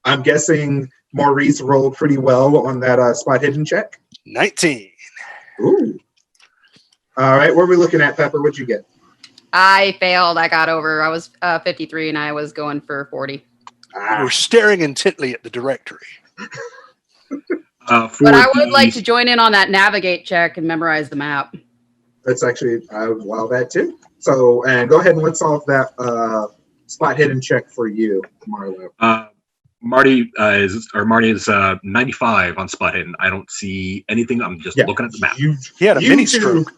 I'm guessing Maurice rolled pretty well on that spot hidden check. 19. Ooh. All right, what are we looking at, Pepper? What'd you get? I failed. I got over. I was 53 and I was going for 40. We're staring intently at the directory. But I would like to join in on that navigate check and memorize the map. That's actually, I would allow that too. So, and go ahead and let's solve that spot hidden check for you, Marlo. Marty is 95 on spot hidden. I don't see anything. I'm just looking at the map. He had a mini stroke.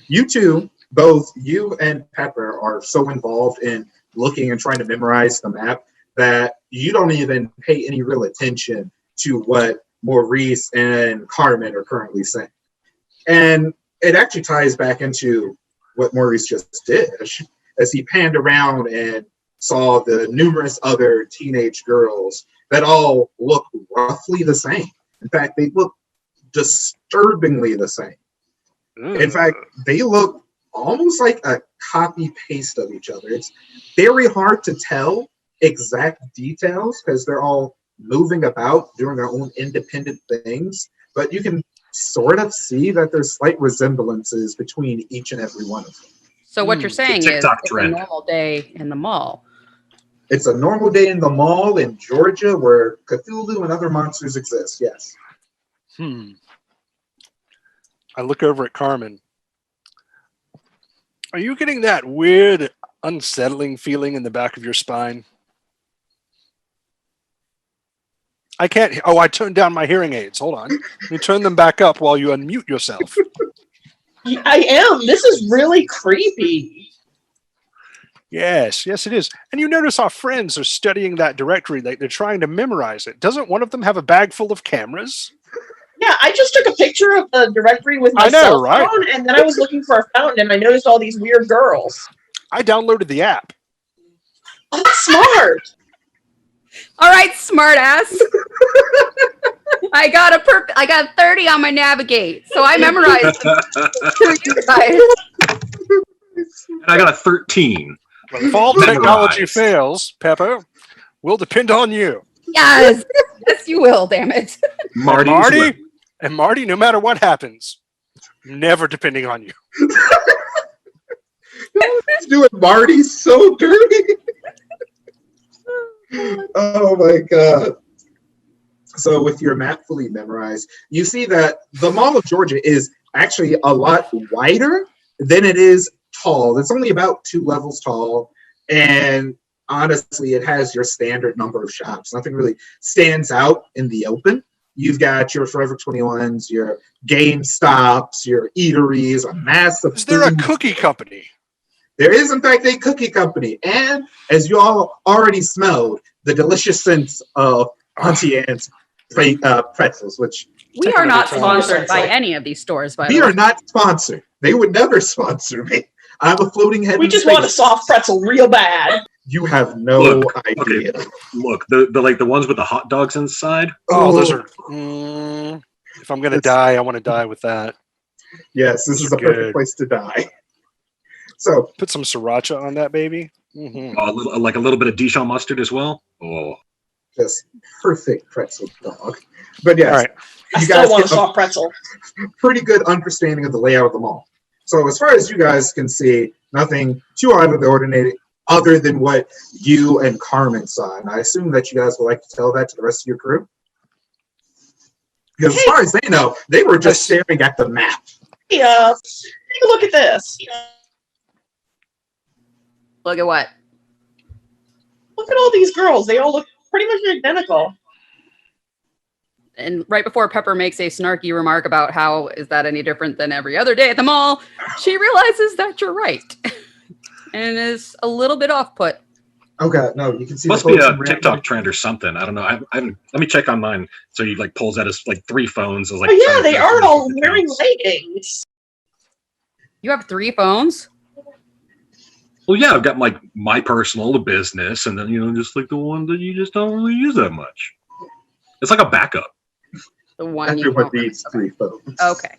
You two, both you and Pepper, are so involved in looking and trying to memorize the map that you don't even pay any real attention to what Maurice and Carmen are currently saying. And it actually ties back into what Maurice just did as he panned around and saw the numerous other teenage girls that all look roughly the same. In fact, they look disturbingly the same. In fact, they look almost like a copy paste of each other. It's very hard to tell exact details because they're all moving about, doing their own independent things, but you can sort of see that there's slight resemblances between each and every one of them. So what you're saying is it's a normal day in the mall. It's a normal day in the mall in Georgia where Cthulhu and other monsters exist, yes. I look over at Carmen. Are you getting that weird, unsettling feeling in the back of your spine? I can't. Oh, I turned down my hearing aids. Hold on. You turn them back up while you unmute yourself. I am. This is really creepy. Yes, it is. And you notice our friends are studying that directory. They're trying to memorize it. Doesn't one of them have a bag full of cameras? Yeah, I just took a picture of the directory with my cell phone, and then I was looking for a fountain, and I noticed all these weird girls. I downloaded the app. Oh, that's smart. All right, smart ass. I got 30 on my navigate, so I memorized to you guys. And I got a 13. Well, if all technology fails, Pepper, we'll depend on you. Yes, yes, you will. Damn it, Marty, no matter what happens, never depending on you. He's doing Marty so dirty. Oh my god. So with your map fully memorized, you see that the Mall of Georgia is actually a lot wider than it is tall. It's only about 2 levels tall, and honestly, it has your standard number of shops. Nothing really stands out in the open. You've got your Forever 21s, your GameStops, your eateries, a massive. Is there a cookie company? There is, in fact, a cookie company. And as you all already smelled, the delicious scent of Auntie Anne's pretzels, which... We are not sponsored by any of these stores, by the way. We are not sponsored. They would never sponsor me. I'm a floating head. We just want a soft pretzel real bad. You have no idea. Okay. Look, the ones with the hot dogs inside. Oh, those are... if I'm going to die, I want to die with that. Yes, this is a perfect place to die. So put some sriracha on that baby. Like a little bit of Dijon mustard as well. Oh, just perfect pretzel dog. But yes, right. You guys want a soft pretzel. Pretty good understanding of the layout of the mall. So as far as you guys can see, nothing too out of the ordinary other than what you and Carmen saw. And I assume that you guys would like to tell that to the rest of your crew. Because as far as they know, they were just staring at the map. Yeah, take a look at this. Look at what? Look at all these girls. They all look pretty much identical. And right before Pepper makes a snarky remark about how is that any different than every other day at the mall, she realizes that you're right. And is a little bit off-put. Okay, no, you can see. Must be a TikTok trend or something. I don't know. I haven't. Let me check on mine. So he pulls out his 3 phones. I was oh yeah, they are all wearing leggings. You have 3 phones? Well, yeah, I've got my personal, the business, and then just the one that you just don't really use that much. It's like a backup. The one everyone needs 3 phones. Okay.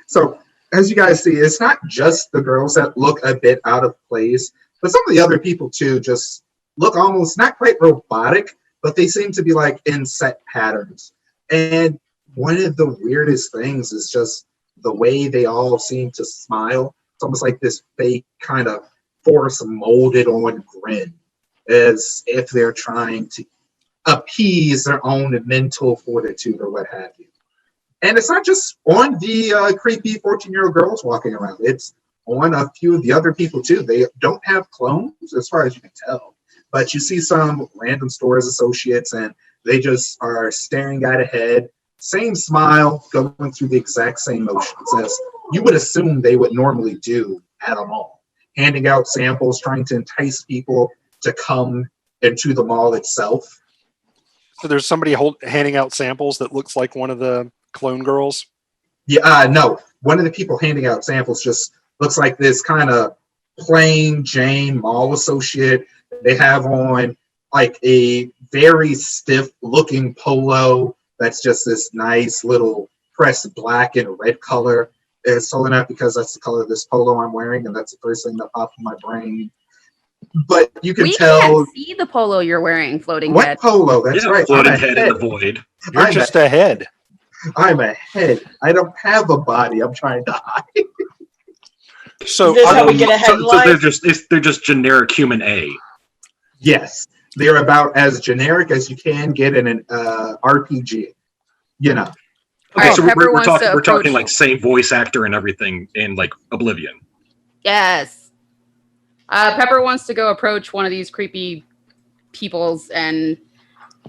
So as you guys see, it's not just the girls that look a bit out of place, but some of the other people too just look almost not quite robotic, but they seem to be like in set patterns. And one of the weirdest things is just the way they all seem to smile. It's almost like this fake kind of force molded on grin, as if they're trying to appease their own mental fortitude or what have you. And it's not just on the creepy 14-year-old girls walking around. It's on a few of the other people too. They don't have clones as far as you can tell, but you see some random stores associates and they just are staring at ahead, same smile, going through the exact same motions as you would assume they would normally do at a mall, handing out samples, trying to entice people to come into the mall itself. So there's somebody handing out samples that looks like one of the clone girls? Yeah, no. One of the people handing out samples just looks like this kind of plain Jane mall associate. They have on like a very stiff looking polo that's just this nice little pressed black and red color. It's so enough because that's the color of this polo I'm wearing, and that's the first thing that popped in my brain. But you can tell. We can't see the polo you're wearing, floating What head. polo? That's right. Floating head in the void. You're just a head. I'm a head. I don't have a body. I'm trying to hide. So Is this how we get a headline? So they're just generic human A. Yes, they're about as generic as you can get in an RPG. You know. Okay, Alright, so Pepper we're wants to talking approach- like same voice actor and everything in like Oblivion. Yes. Pepper wants to go approach one of these creepy peoples and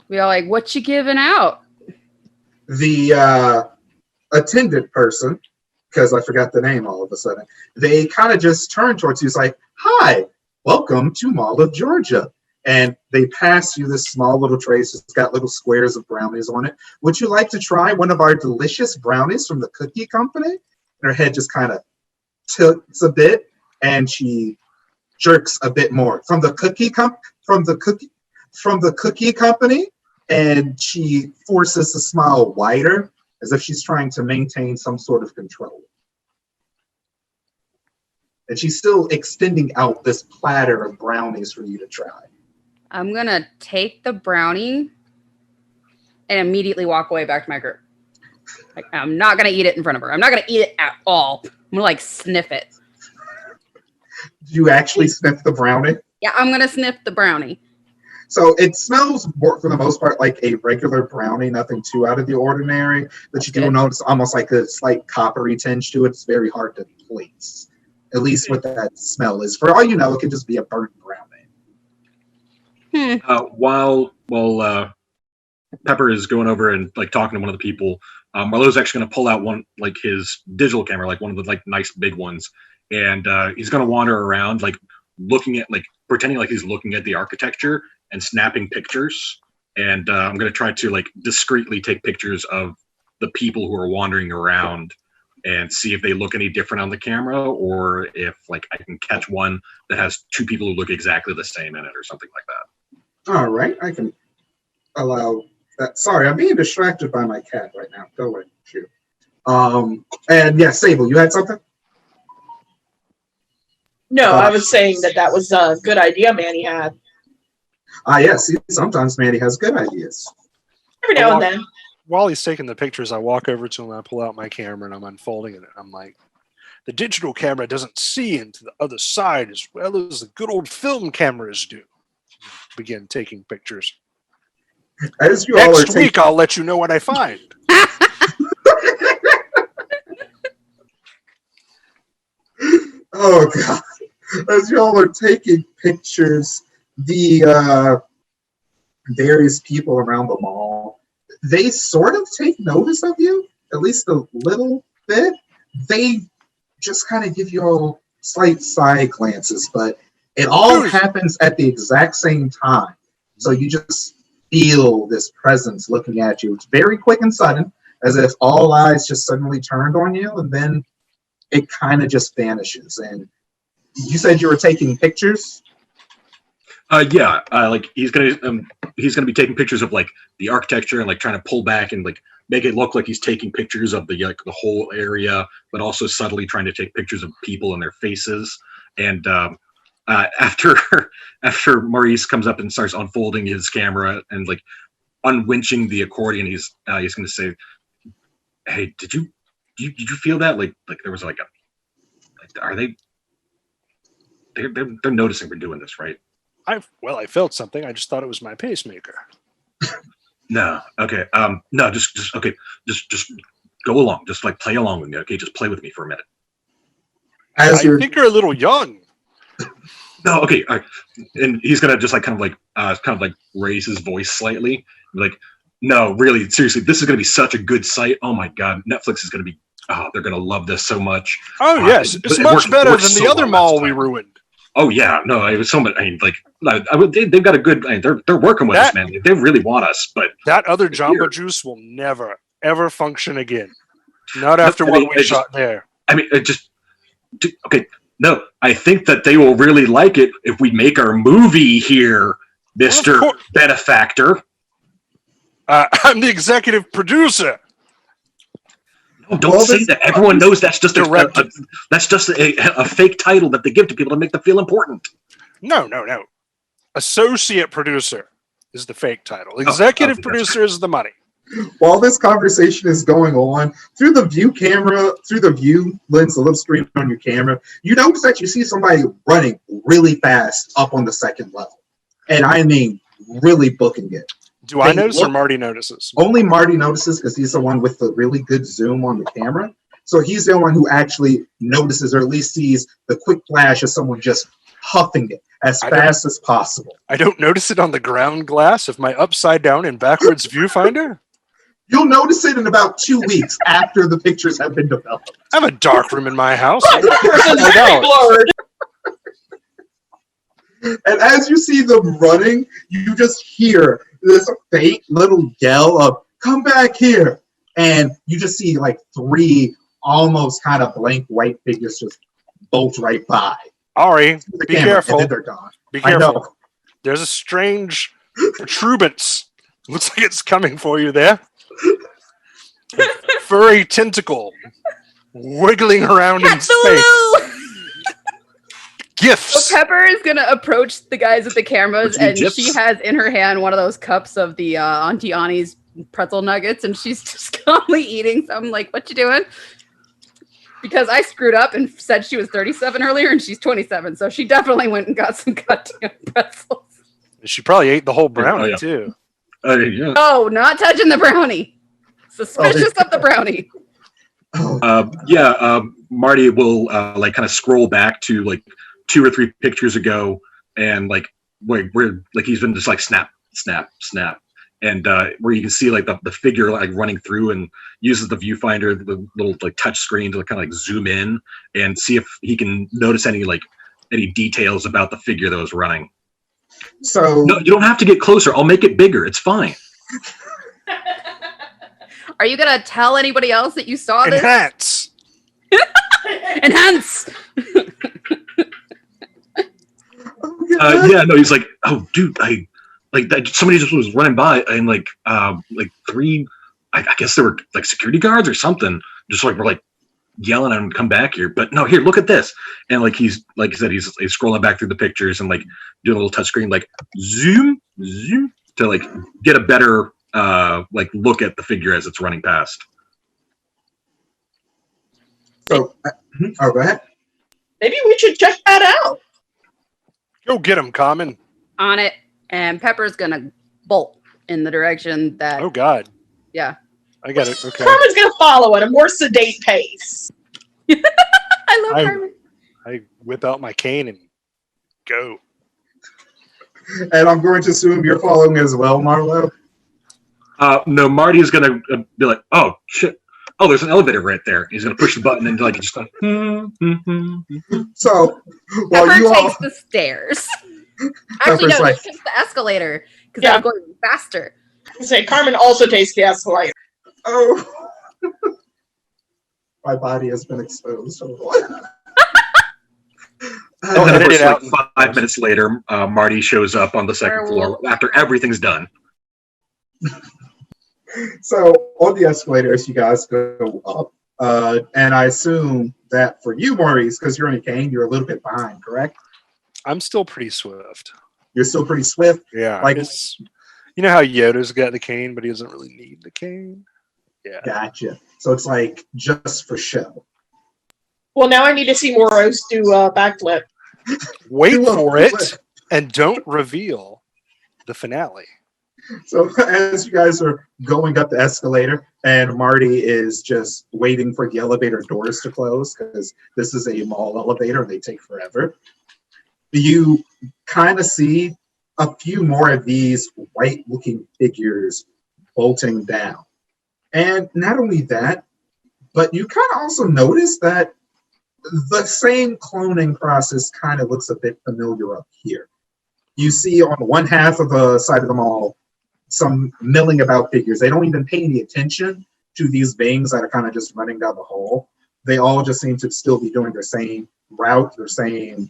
be all like, what you giving out? The attendant person, because I forgot the name all of a sudden, they kind of just turn towards you. It's like, hi, welcome to Mall of Georgia. And they pass you this small little tray. It's got little squares of brownies on it. Would you like to try one of our delicious brownies from the cookie company? And her head just kind of tilts a bit, and she jerks a bit more. From the cookie company, and she forces the smile wider, as if she's trying to maintain some sort of control. And she's still extending out this platter of brownies for you to try. I'm going to take the brownie and immediately walk away back to my group. Like, I'm not going to eat it in front of her. I'm not going to eat it at all. I'm going to like sniff it. Do you actually sniff the brownie? Yeah, I'm going to sniff the brownie. So it smells, for the most part, like a regular brownie, nothing too out of the ordinary. But you do notice almost like a slight coppery tinge to it. It's very hard to place, at least what that smell is. For all you know, it could just be a burnt brownie. While Pepper is going over and like talking to one of the people, Marlowe's actually going to pull out one like his digital camera, like one of the like nice big ones, and he's going to wander around like looking at like pretending like he's looking at the architecture and snapping pictures. And I'm going to try to like discreetly take pictures of the people who are wandering around and see if they look any different on the camera, or if like I can catch one that has two people who look exactly the same in it or something like that. All right, I can allow that. Sorry, I'm being distracted by my cat right now. Go away, shoot. And yeah, Sable, you had something? No, I was saying that was a good idea Manny had. Yes, sometimes Manny has good ideas. Every now and then. While he's taking the pictures, I walk over to him and I pull out my camera and I'm unfolding it. I'm like, the digital camera doesn't see into the other side as well as the good old film cameras do. Begin taking pictures. As you Next week, I'll let you know what I find. Oh, God. As y'all are taking pictures, the various people around the mall, they sort of take notice of you, at least a little bit. They just kind of give you all slight side glances, but it all happens at the exact same time. So you just feel this presence looking at you. It's very quick and sudden, as if all eyes just suddenly turned on you, and then it kind of just vanishes. And you said you were taking pictures? Yeah, like he's gonna be taking pictures of like the architecture and like trying to pull back and like make it look like he's taking pictures of the whole area, but also subtly trying to take pictures of people and their faces. And after Maurice comes up and starts unfolding his camera and like unwinching the accordion, he's going to say, "Hey, did you feel that? Like there was like are they? They're noticing we're doing this, right?" I felt something. I just thought it was my pacemaker. No. Okay. No. Just okay. Just go along. Just like play along with me. Okay. Just play with me for a minute. As I think you're a little young. No. Okay. All right. And he's gonna just like kind of like raise his voice slightly. Like, no, really, seriously, this is gonna be such a good site. Oh my God, Netflix is gonna be. Oh, they're gonna love this so much. Oh yes, it's much better than the other mall we ruined. Oh yeah, no, it was so much. I mean, like, they've got a good. I mean, they're working with us, man. They really want us, but that other Jamba Juice will never ever function again. Not after what we shot there. I mean, okay. No, I think that they will really like it if we make our movie here, Mr. Benefactor. I'm the executive producer. No, don't say that. Everyone knows that's just a fake title that they give to people to make them feel important. No. Associate producer is the fake title. Executive producer is the money. While this conversation is going on, through the view lens, the little screen on your camera, you notice that you see somebody running really fast up on the second level. And I mean, really booking it. Do I notice or Marty notices? Only Marty notices because he's the one with the really good zoom on the camera. So he's the one who actually notices or at least sees the quick flash of someone just huffing it as fast as possible. I don't notice it on the ground glass of my upside down and backwards viewfinder. You'll notice it in about 2 weeks after the pictures have been developed. I have a dark room in my house. Blurred. And as you see them running, you just hear this faint little yell of, "Come back here." And you just see like 3 almost kind of blank white figures just bolt right by. Ari, be careful. And then they're gone. Be careful. There's a strange protuberance. Looks like it's coming for you there. A furry tentacle wiggling around in space. Gifts. So Pepper is gonna approach the guys with the cameras, and gifs? she has in her hand one of those cups of the Auntie Annie's pretzel nuggets, and she's just calmly eating. So I'm like, "What you doing?" Because I screwed up and said she was 37 earlier, and she's 27, so she definitely went and got some goddamn pretzels. She probably ate the whole brownie too. Yeah. Oh, not touching the brownie. Suspicious of the brownie. Marty will like kind of scroll back to like 2 or 3 pictures ago, and like where like he's been just like snap, and where you can see like the figure like running through, and uses the viewfinder, the little like touch screen to kind of like zoom in and see if he can notice any details about the figure that was running. So no, you don't have to get closer. I'll make it bigger. It's fine. Are you gonna tell anybody else that you saw this? Enhance. Enhance. No, he's like, "Oh, dude, I like that. Somebody just was running by, and like 3, I guess they were like security guards or something. Just like we're like yelling at him to come back here. But no, here, look at this." And like he's like I said, he's scrolling back through the pictures and like doing a little touch screen, like zoom to like get a better like look at the figure as it's running past. So, go ahead. Maybe we should check that out. Go get him, Common. On it, and Pepper's gonna bolt in the direction that. Oh God. Yeah. I got it. Okay. Carmen's gonna follow at a more sedate pace. I love Carmen. I whip out my cane and go. And I'm going to assume you're following as well, Marlo. No, Marty is gonna be like, "Oh shit! Oh, there's an elevator right there." He's gonna push the button and like just like. So, while Pepper you all takes the stairs. Actually, no, like, he takes the escalator because I'm going faster. I say Carmen also takes the escalator. oh, my body has been exposed. And then, of course, like 5 minutes later, Marty shows up on the second floor after everything's done. So on the escalators, you guys go up, and I assume that for you, Maurice, because you're in a cane, you're a little bit behind, correct? I'm still pretty swift. You're still pretty swift. Yeah. Like- You know how Yoda's got the cane, but he doesn't really need the cane? Yeah. Gotcha. So it's like just for show. Well, now I need to see Moros do backflip. Wait Do a for it flip. and don't reveal the finale. So as you guys are going up the escalator, and Marty is just waiting for the elevator doors to close because this is a mall elevator, they take forever. You kind of see a few more of these white-looking figures bolting down. And not only that, but you kind of also notice that the same cloning process kind of looks a bit familiar up here. You see on one half of the side of the mall some milling about figures. They don't even pay any attention to these beings that are kind of just running down the hall. They all just seem to still be doing their same route, their same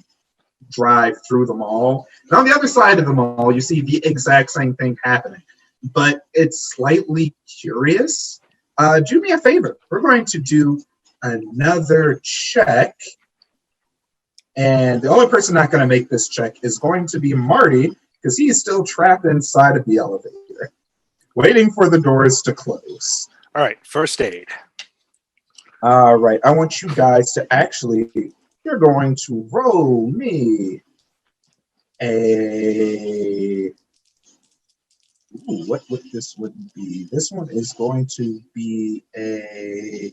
drive through the mall. And on the other side of the mall, you see the exact same thing happening, but it's slightly curious. Do me a favor. We're going to do another check. And the only person not going to make this check is going to be Marty, because he is still trapped inside of the elevator, waiting for the doors to close. All right, first aid. All right, I want you guys to actually, you're going to roll me a, what would this would be? This one is going to be a,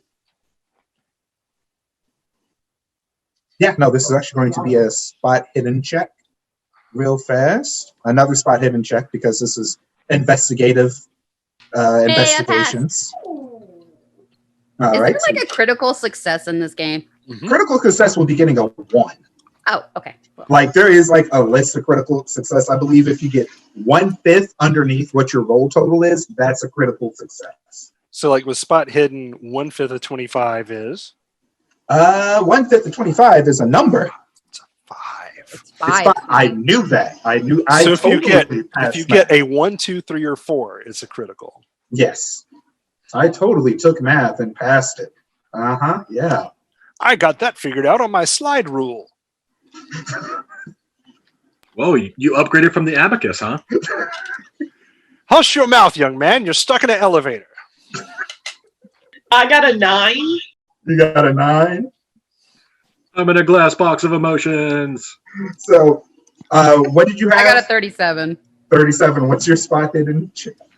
yeah, no, this is actually going to be a spot hidden check. Real fast. Another spot hidden check because this is investigative investigations. All Is right. there like a critical success in this game? Critical success will be getting a 1. Oh, okay. Like there is like a list of critical success. I believe if you get 1/5 underneath what your roll total is, that's a critical success. So like with spot hidden, 1/5 of 25 is? 1/5 of 25 is a number. It's a 5. It's It's 5. fine. I knew that. I knew. I So if you totally passed If you get math. a 1, 2, 3, or 4, it's a critical. Yes, I totally took math and passed it. Yeah. I got that figured out on my slide rule. Whoa, you upgraded from the abacus, huh? Hush your mouth, young man. You're stuck in an elevator. I got a 9. You got a 9. I'm in a glass box of emotions. So, what did you have? I got a 37. 37. What's your spot hidden?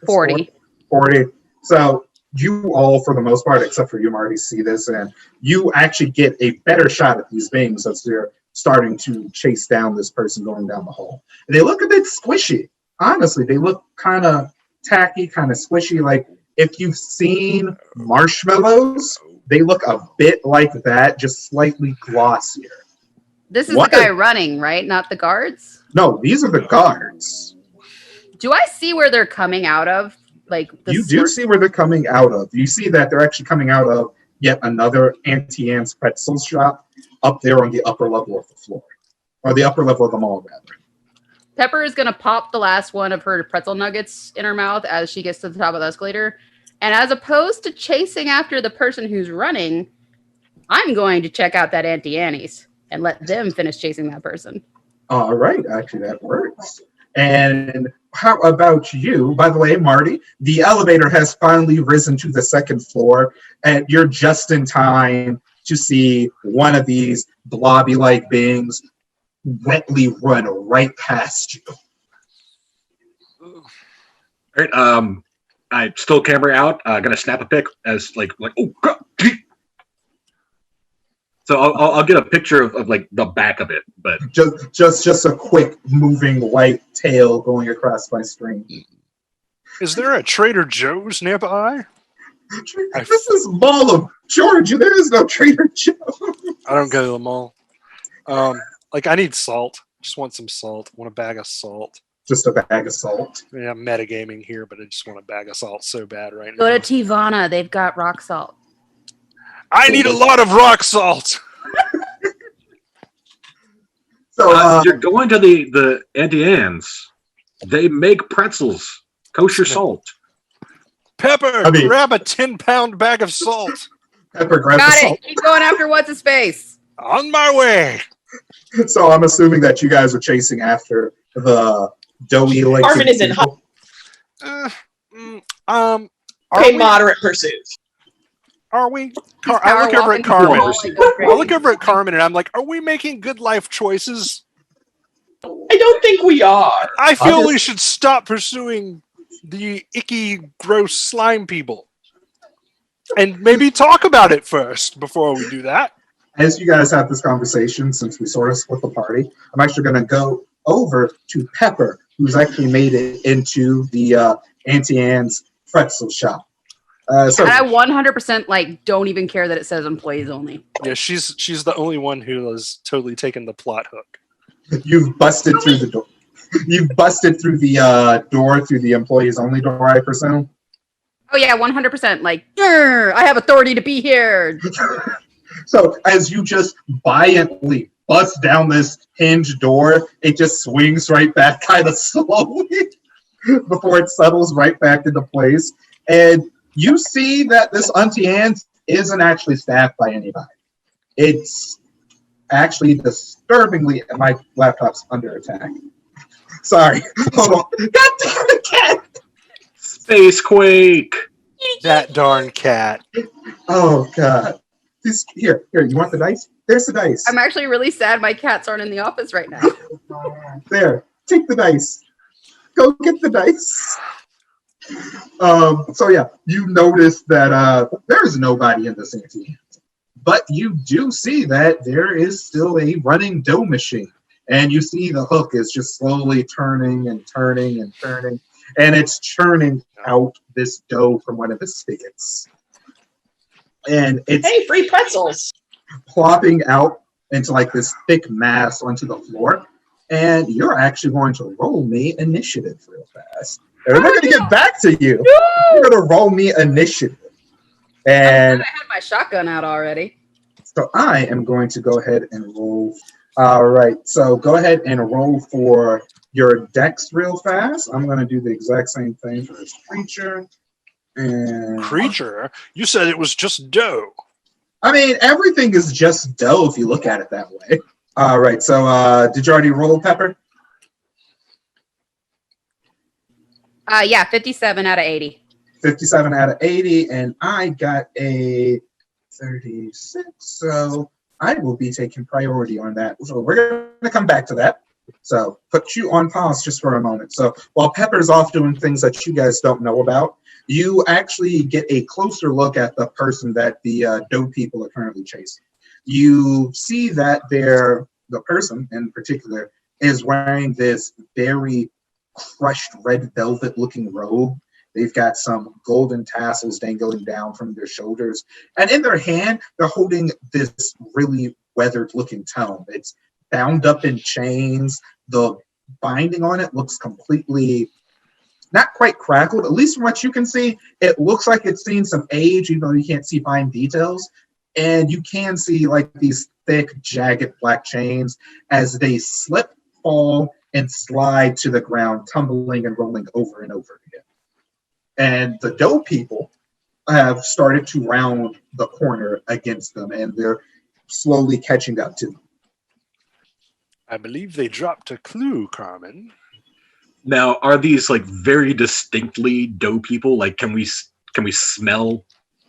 40. 40. So you all, for the most part, except for you, Marty, see this, and you actually get a better shot at these beings as they're starting to chase down this person going down the hall. And they look a bit squishy. Honestly, they look kind of tacky, kind of squishy. Like if you've seen marshmallows, they look a bit like that, just slightly glossier. This is What the guy a- running, right? Not the guards? No, these are the guards. Do I see where they're coming out of? Like the You do see where they're coming out of. You see that they're actually coming out of yet another Auntie Anne's pretzel shop up there on the upper level of the floor, or the upper level of the mall, rather. Pepper is going to pop the last one of her pretzel nuggets in her mouth as she gets to the top of the escalator. And as opposed to chasing after the person who's running, I'm going to check out that Auntie Annie's and let them finish chasing that person. All right, actually, that works. And how about you? By the way, Marty, the elevator has finally risen to the second floor, and you're just in time to see one of these blobby-like beings wetly run right past you. All right, I still camera out. Gonna snap a pic as like oh God. So I'll get a picture of like the back of it, but Just a quick moving white tail going across my screen. Is there a Trader Joe's nearby? This is Mall of Georgia. There is no Trader Joe. I don't go to the mall. Like I need salt. Just want some salt. Want a bag of salt. Just a bag of salt. Yeah, I'm metagaming here, but I just want a bag of salt so bad right Go now. to Tivana. They've got rock salt. I need a lot of rock salt. So you're going to the Auntie Anne's. They make pretzels, kosher salt. Pepper, grab a 10-pound bag of salt. Pepper, grab the Got salt. it. Keep going after what's his face. On my way. So I'm assuming that you guys are chasing after the doughy legs. Carmen is in hot. Are we? Moderate pursuit. Are we? He's I look power over at walking Carmen. the wall, like, goes I crazy. look over at Carmen and I'm like, are we making good life choices? I don't think we are. I feel we should stop pursuing the icky, gross slime people. And maybe talk about it first before we do that. As you guys have this conversation, since we sort of split the party, I'm actually going to go over to Pepper, who's actually made it into the Auntie Anne's pretzel shop. So And I 100% like don't even care that it says employees only. Yeah, she's the only one who has totally taken the plot hook. you've busted through the door. You've busted through the door through the employees only door, I presume. Oh yeah, 100%. Like, I have authority to be here. So as you just violently bust down this hinged door, it just swings right back kind of slowly before it settles right back into place. And you see that this Auntie Anne's isn't actually staffed by anybody. It's actually disturbingly, my laptop's under attack. Sorry, hold on. God damn it, cat! Spacequake. That darn cat. Oh god. Here, you want the dice? There's the dice. I'm actually really sad my cats aren't in the office right now. There, take the dice. Go get the dice. So yeah, you notice that there's nobody in this Auntie Anne's. But you do see that there is still a running dough machine. And you see the hook is just slowly turning and turning and turning. And it's churning out this dough from one of the spigots. And it's free pretzels. plopping out into like this thick mass onto the floor. And you're actually going to roll me initiative real fast. And we're going to get back to you. You're going to roll me initiative. And I had my shotgun out already. so I am going to go ahead and roll. All right. So go ahead and roll for your dex real fast. I'm going to do the exact same thing for this creature. And Creature? You said it was just dough. I mean, everything is just dough if you look at it that way. All right. So did you already roll, Pepper? Yeah, 57 out of 80. 57 out of 80, and I got a 36. So I will be taking priority on that. So we're going to come back to that. So put you on pause just for a moment. So while Pepper's off doing things that you guys don't know about, you actually get a closer look at the person that the dough people are currently chasing. You see that the person in particular is wearing this very crushed red velvet looking robe. They've got some golden tassels dangling down from their shoulders. And in their hand, they're holding this really weathered looking tome. It's bound up in chains. The binding on it looks completely, not quite crackled. At least from what you can see, it looks like it's seen some age, even though you can't see fine details. And you can see like these thick, jagged black chains as they slip, fall, and slide to the ground, tumbling and rolling over and over again. And the dough people have started to round the corner against them, and they're slowly catching up to them. I believe they dropped a clue, Carmen. Now, are these like very distinctly dough people? Like, can we smell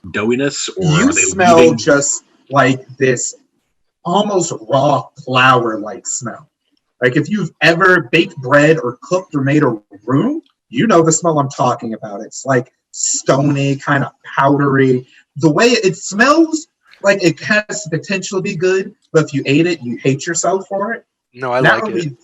doughiness, or You are they smell leaving? just like this almost raw flour-like smell. Like if you've ever baked bread or cooked or made a roux, you know the smell I'm talking about. It's like stony, kind of powdery. The way it smells, like it has the potential to be good, but if you ate it, you hate yourself for it. No, I like it.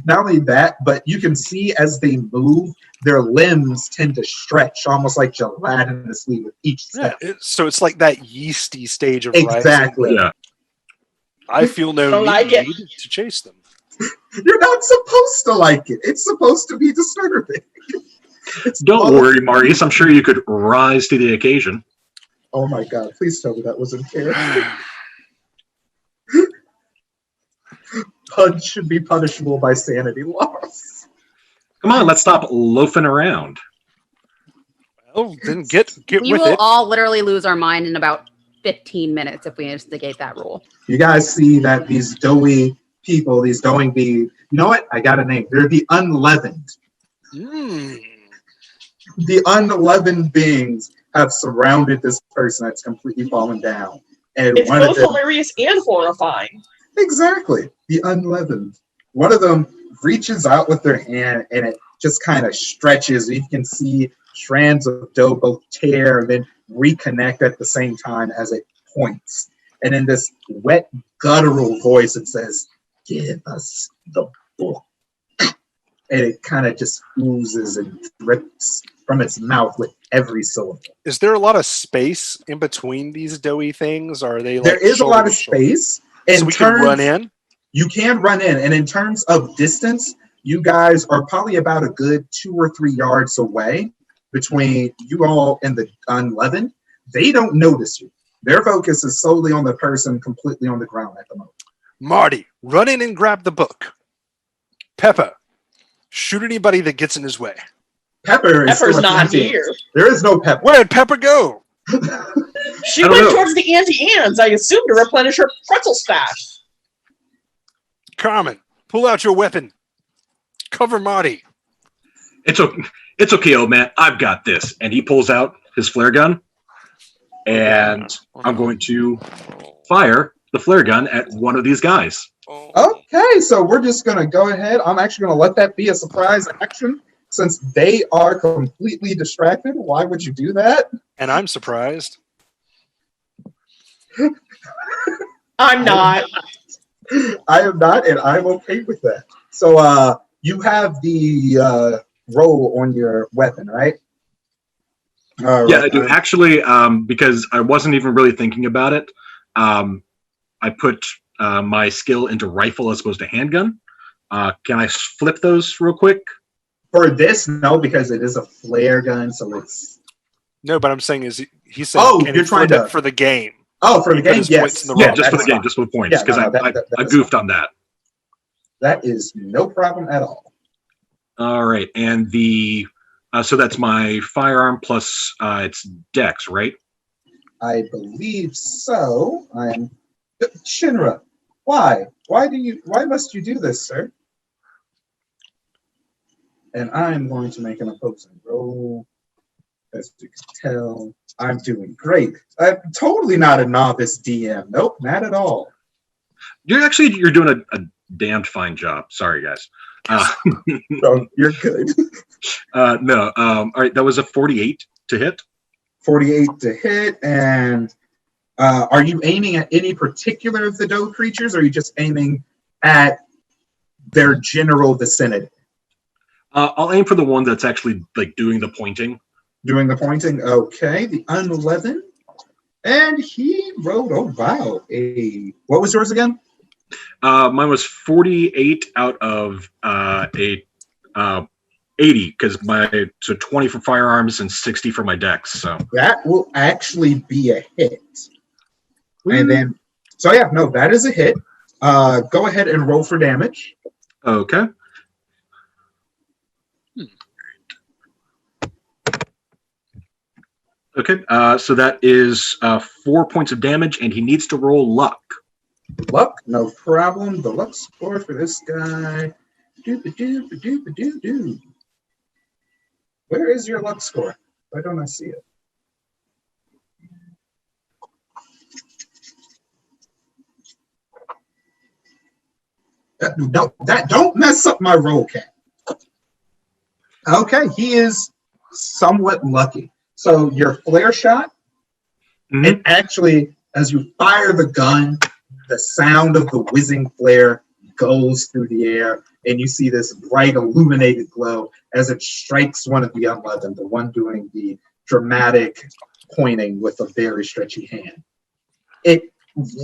Not only that, but you can see as they move, their limbs tend to stretch, almost like gelatinously with each Yeah, step. so it's like that yeasty stage of Exactly. Yeah. I feel no Don't like need it. to chase them. You're not supposed to like it. It's supposed to be disturbing. Don't worry, Maurice. I'm sure you could rise to the occasion. Oh my god, please tell me that wasn't fair. Punch should be punishable by sanity loss. Come on, let's stop loafing around. Well, then get We with will it. all literally lose our mind in about 15 minutes if we instigate that rule. You guys see that these doughy people, these going beings. You know what? I got a name. They're the unleavened. The unleavened beings have surrounded this person that's completely fallen down. And It's both hilarious and horrifying. Exactly. The unleavened. One of them reaches out with their hand and it just kind of stretches. You can see strands of dough both tear and then reconnect at the same time as it points. And in this wet, guttural voice, it says, "Give us the book." And it kind of just oozes and drips from its mouth with every syllable. Is there a lot of space in between these doughy things? Or are they like there is a lot of space. So we can run in? You can run in. And in terms of distance, you guys are probably about a good 2 or 3 yards away between you all and the unleavened. They don't notice you. Their focus is solely on the person completely on the ground at the moment. Marty, run in and grab the book. Peppa, shoot anybody that gets in his way. Pepper's not here. There is no Pepper. Where'd Pepper go? She went towards the Auntie Anne's, I assume, to replenish her pretzel stash. Carmen, pull out your weapon. Cover Marty. It's okay, old man. I've got this. And he pulls out his flare gun. And I'm going to fire the flare gun at one of these guys. Okay, so we're just going to go ahead. I'm actually going to let that be a surprise action. Since they are completely distracted, why would you do that? And I'm surprised. I'm not. I am not, and I'm okay with that. So you have the roll on your weapon, right? Yeah, I do. Actually, because I wasn't even really thinking about it, I put my skill into rifle as opposed to handgun. Can I flip those real quick? For this, no, because it is a flare gun, so it's... No, but I'm saying is he said, you're trying to... for the game. Oh, for the game, yes. Yeah, just for the game, just for the points, because I goofed on that. That is no problem at all. All right, and the... so that's my firearm plus it's dex, right? I believe so. I'm... Shinra, why? Why must you do this, sir? And I'm going to make an opposing roll. As you can tell, I'm doing great. I'm totally not a novice DM. Nope, not at all. You're doing a damned fine job. Sorry, guys. No, you're good. No. All right, that was a 48 to hit. 48 to hit. And are you aiming at any particular of the doe creatures, or are you just aiming at their general vicinity? I'll aim for the one that's actually like doing the pointing. Doing the pointing, okay. The unleavened, and he rolled. Oh wow! What was yours again? Mine was 48 out of 80 because so 20 for firearms and 60 for my dex. So that will actually be a hit. And then, so yeah, no, that is a hit. Go ahead and roll for damage. Okay. Okay, so that is 4 points of damage, and he needs to roll luck. Luck, no problem. The luck score for this guy. Doo-ba-doo-ba-doo-ba-doo-doo. Where is your luck score? Why don't I see it? Don't mess up my roll, Cat. Okay, he is somewhat lucky. So your flare shot, and actually, as you fire the gun, the sound of the whizzing flare goes through the air, and you see this bright illuminated glow as it strikes one of the unleavened, the one doing the dramatic pointing with a very stretchy hand. It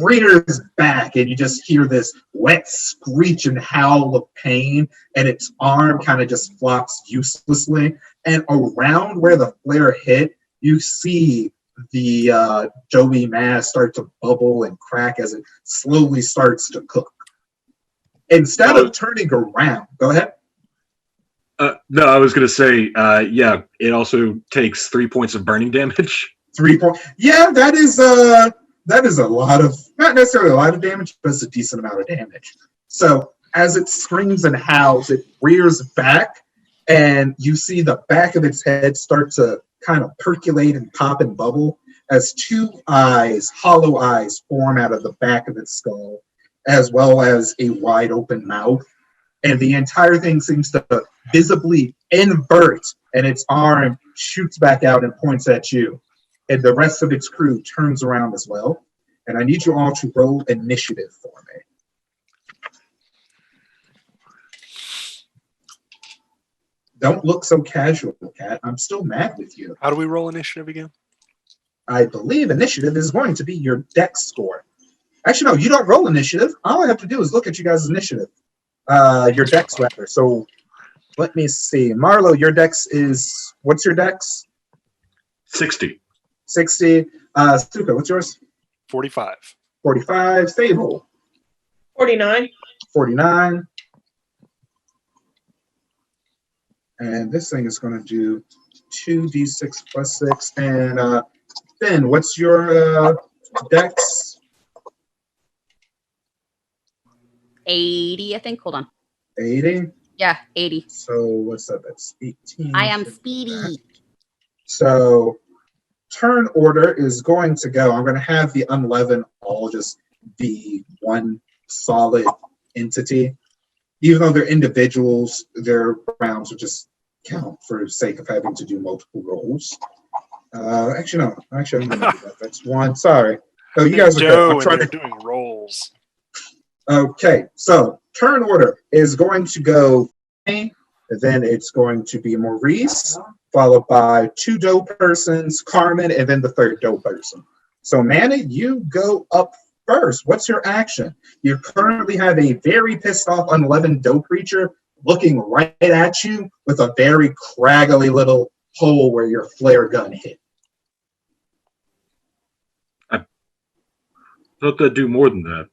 rears back, and you just hear this wet screech and howl of pain, and its arm kind of just flops uselessly. And around where the flare hit, you see the doughy mass start to bubble and crack as it slowly starts to cook. Instead of turning around, go ahead. No, I was going to say, yeah, it also takes 3 points of burning damage. 3 points. Yeah, that is a lot of, not necessarily a lot of damage, but it's a decent amount of damage. So as it screams and howls, it rears back, and you see the back of its head start to kind of percolate and pop and bubble as two eyes, hollow eyes, form out of the back of its skull, as well as a wide open mouth. And the entire thing seems to visibly invert, and its arm shoots back out and points at you. And the rest of its crew turns around as well. And I need you all to roll initiative for me. Don't look so casual, Kat. I'm still mad with you. How do we roll initiative again? I believe initiative is going to be your dex score. Actually, no, you don't roll initiative. All I have to do is look at you guys' initiative. Your dex, rather. So let me see. Marlo, your dex is, what's your dex? 60. 60. Stuka, what's yours? 45. 45. Fable. 49. 49. And this thing is going to do 2d6 plus 6. And Ben, what's your dex? 80, I think. Hold on. 80. Yeah, 80. So what's that? That's 18. I am speedy. So turn order is going to go. I'm going to have the unleavened all just be one solid entity. Even though they're individuals, their rounds will just count for the sake of having to do multiple rolls. Actually, no. Actually, I'm going to do that. That's one. Sorry. Oh, you guys are good. I'm trying to doing rolls. Okay, so turn order is going to go, then it's going to be Maurice, followed by two doe persons, Carmen, and then the third doe person. So Manny, you go up first. What's your action? You currently have a very pissed off unleavened doe creature looking right at you with a very craggly little hole where your flare gun hit. I thought they'd do more than that.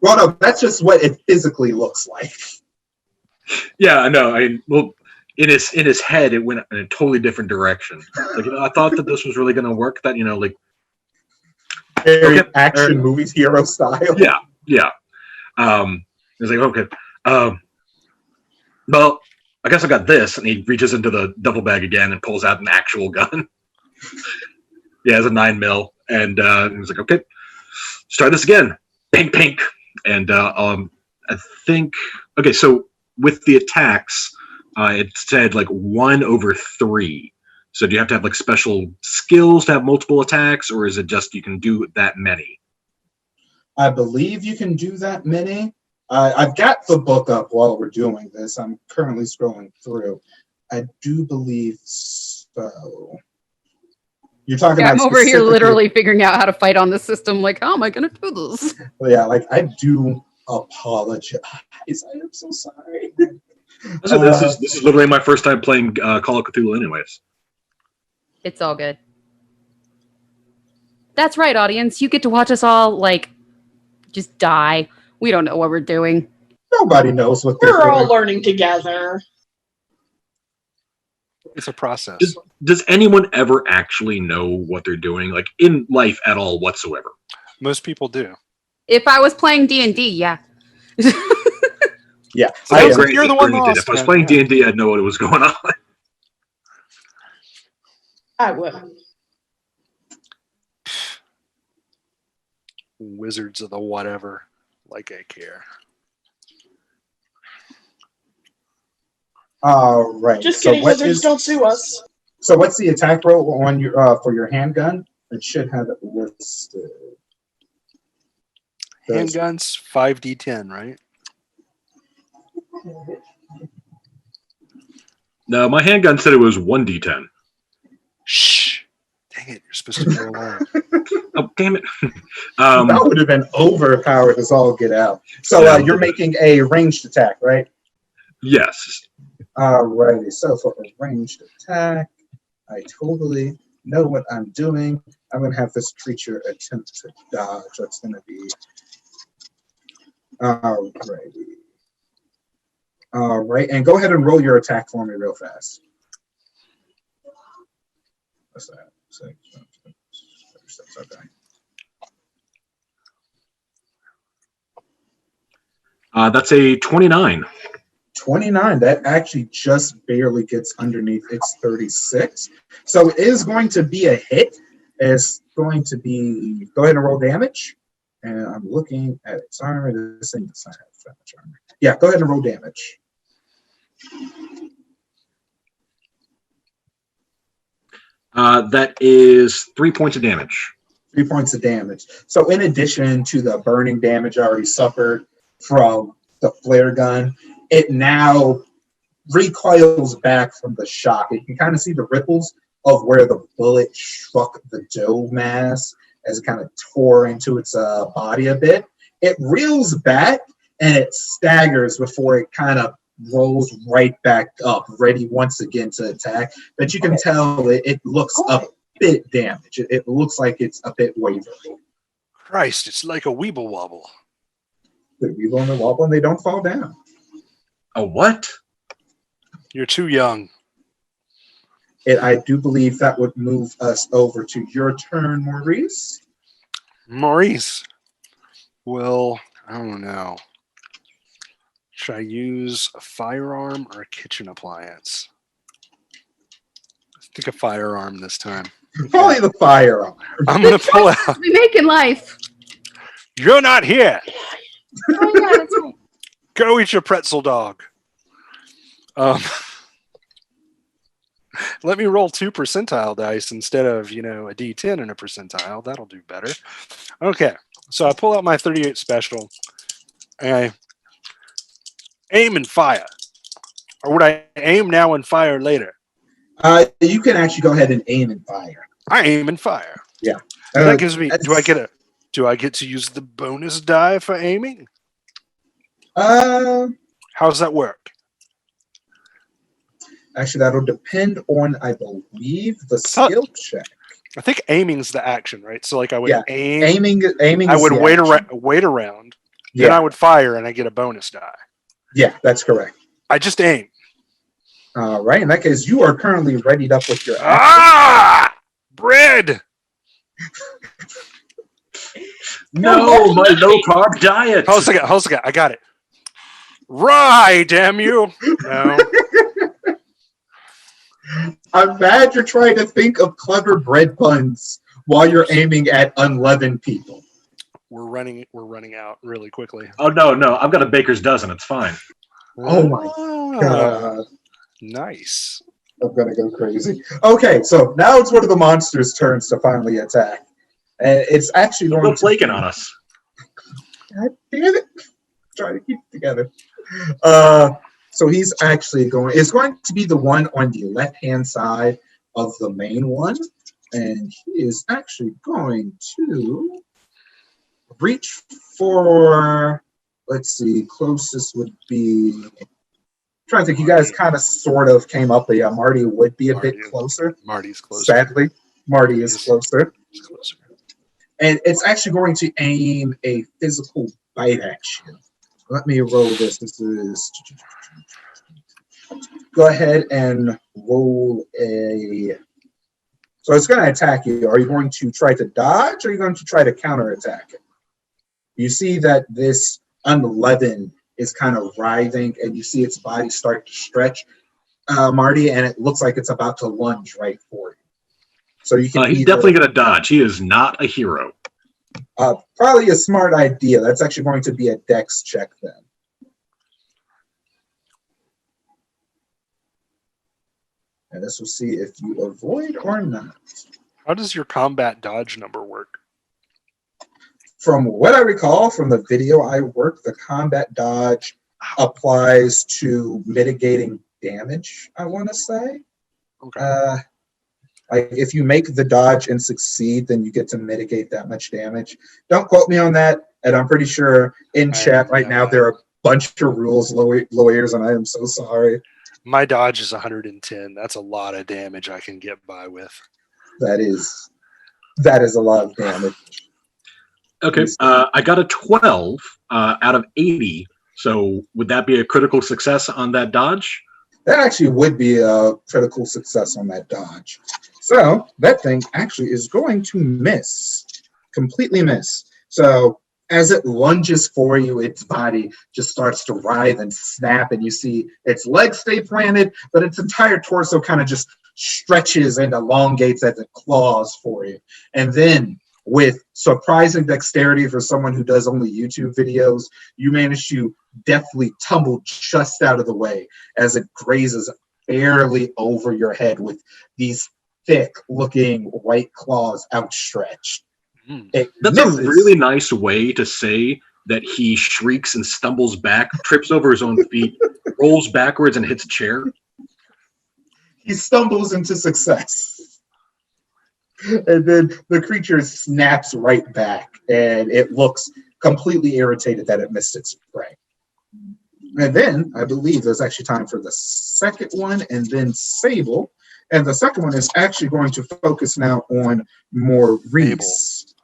Well, no, that's just what it physically looks like. Yeah, I know. Well, in his head, it went in a totally different direction. Like, I thought that this was really going to work. That like Very action movies, hero style. Yeah. It's like, okay. Well, I guess I got this, and he reaches into the duffel bag again and pulls out an actual gun. Yeah, it's a 9mm, and he's like, okay, let's try this again. Pink, pink. And I think, okay, so with the attacks, it said like 1/3. So do you have to have like special skills to have multiple attacks, or is it just you can do that many? I believe you can do that many. I've got the book up while we're doing this. I'm currently scrolling through. I do believe so. You're talking about I'm over here literally figuring out how to fight on the system. Like, how am I going to do this? Well, yeah, like I do apologize. I am so sorry. So this is literally my first time playing Call of Cthulhu, anyways. It's all good. That's right, audience. You get to watch us all like just die. We don't know what we're doing. Nobody knows what they're We're all doing. learning together. It's a process. Does anyone ever actually know what they're doing, like in life at all whatsoever? Most people do. If I was playing D&D, yeah. Yeah, So I you're agree. the one lost, If I was man. playing Yeah. D&D, I'd know what was going on. I would. Wizards of the whatever. Like I care. All right. Just so kidding, what wizards is- don't sue us. So what's the attack roll on your for your handgun? It should have it listed. Handguns, 5d10, right? No, my handgun said it was 1d10. Shh. Dang it, you're supposed to be alone. Oh, damn it. That would have been overpowered as all get out. So Yeah, you're making a ranged attack, right? Yes. Alrighty. So for a ranged attack, I totally know what I'm doing. I'm going to have this creature attempt to dodge. That's going to be... Alrighty. All right. And go ahead and roll your attack for me real fast. What's that? 6, 36, okay. That's a 29. 29. That actually just barely gets underneath its 36. So it is going to be a hit. It's going to be, go ahead and roll damage. And I'm looking at its armor. This thing does not have that much armor. Yeah, go ahead and roll damage. That is 3 points of damage. 3 points of damage. So in addition to the burning damage already suffered from the flare gun, it now recoils back from the shock. You can kind of see the ripples of where the bullet struck the dome mass as it kind of tore into its body a bit. It reels back and it staggers before it kind of rolls right back up, ready once again to attack. But you can tell it looks a bit damaged. It looks like it's a bit wavering. Christ, it's like a weeble wobble. They weevil and they wobble and they don't fall down. A what? You're too young. I do believe that would move us over to your turn, Maurice. Maurice. Well, I don't know. Should I use a firearm or a kitchen appliance? I think a firearm this time. Probably the firearm. I'm going to pull out. We making life. You're not here. Oh, yeah, that's right. Go eat your pretzel dog. Let me roll 2 percentile dice instead of, a D10 and a percentile. That'll do better. Okay, so I pull out my 38 special and I aim and fire. Or would I aim now and fire later? You can actually go ahead and aim and fire. I aim and fire. Yeah. That gives me. Do I get to use the bonus die for aiming? How's that work? Actually, that'll depend on, I believe, the skill check. I think aiming's the action, right? So, like, I would aim. Aiming. I would wait around. Then I would fire, and I get a bonus die. Yeah, that's correct. I just aim. All right. In that case, you are currently readied up with your action. Bread. No, my low carb diet. Hold on a second. I got it. Rye, damn you. No. I'm mad you're trying to think of clever bread puns while you're aiming at unleavened people. We're running out really quickly. Oh, no. I've got a baker's dozen. It's fine. Oh my god. Nice. I'm going to go crazy. Okay, so now it's one of the monsters' turns to finally attack. And it's actually going to... flaking on us. God damn it. Try to keep it together. So he's actually going... It's going to be the one on the left-hand side of the main one. And he is actually going to reach for... Let's see. Closest would be... I'm trying to think. You guys kind of sort of came up. Yeah, Marty would be a bit closer. Marty's closer. Sadly, Marty is closer. And it's actually going to aim a physical bite at you. Let me roll this. This is... Go ahead and roll a... So it's going to attack you. Are you going to try to dodge, or are you going to try to counterattack it? You see that this unleavened is kind of writhing, and you see its body start to stretch, Marty, and it looks like it's about to lunge right for you. So you can he's definitely going to dodge. He is not a hero. Probably a smart idea. That's actually going to be a dex check then. And this will see if you avoid or not. How does your combat dodge number work? From what I recall from the video I worked, the combat dodge applies to mitigating damage, I want to say. Okay. Like if you make the dodge and succeed, then you get to mitigate that much damage. Don't quote me on that. And I'm pretty sure in chat right now there are a bunch of rules lawyers, and I am so sorry. My dodge is 110. That's a lot of damage I can get by with. That is a lot of damage. Okay, I got a 12 out of 80. So would that be a critical success on that dodge? That actually would be a critical success on that dodge. So that thing actually is going to miss, completely miss. So as it lunges for you, its body just starts to writhe and snap, and you see its legs stay planted, but its entire torso kind of just stretches and elongates as it claws for you. And then, with surprising dexterity for someone who does only YouTube videos, you manage to deftly tumble just out of the way as it grazes barely over your head with these thick-looking white claws outstretched. That's a really nice way to say that he shrieks and stumbles back, trips over his own feet, rolls backwards, and hits a chair. He stumbles into success. And then the creature snaps right back, and it looks completely irritated that it missed its prey. And then I believe there's actually time for the second one, and then Sable. And the second one is actually going to focus now on Maurice.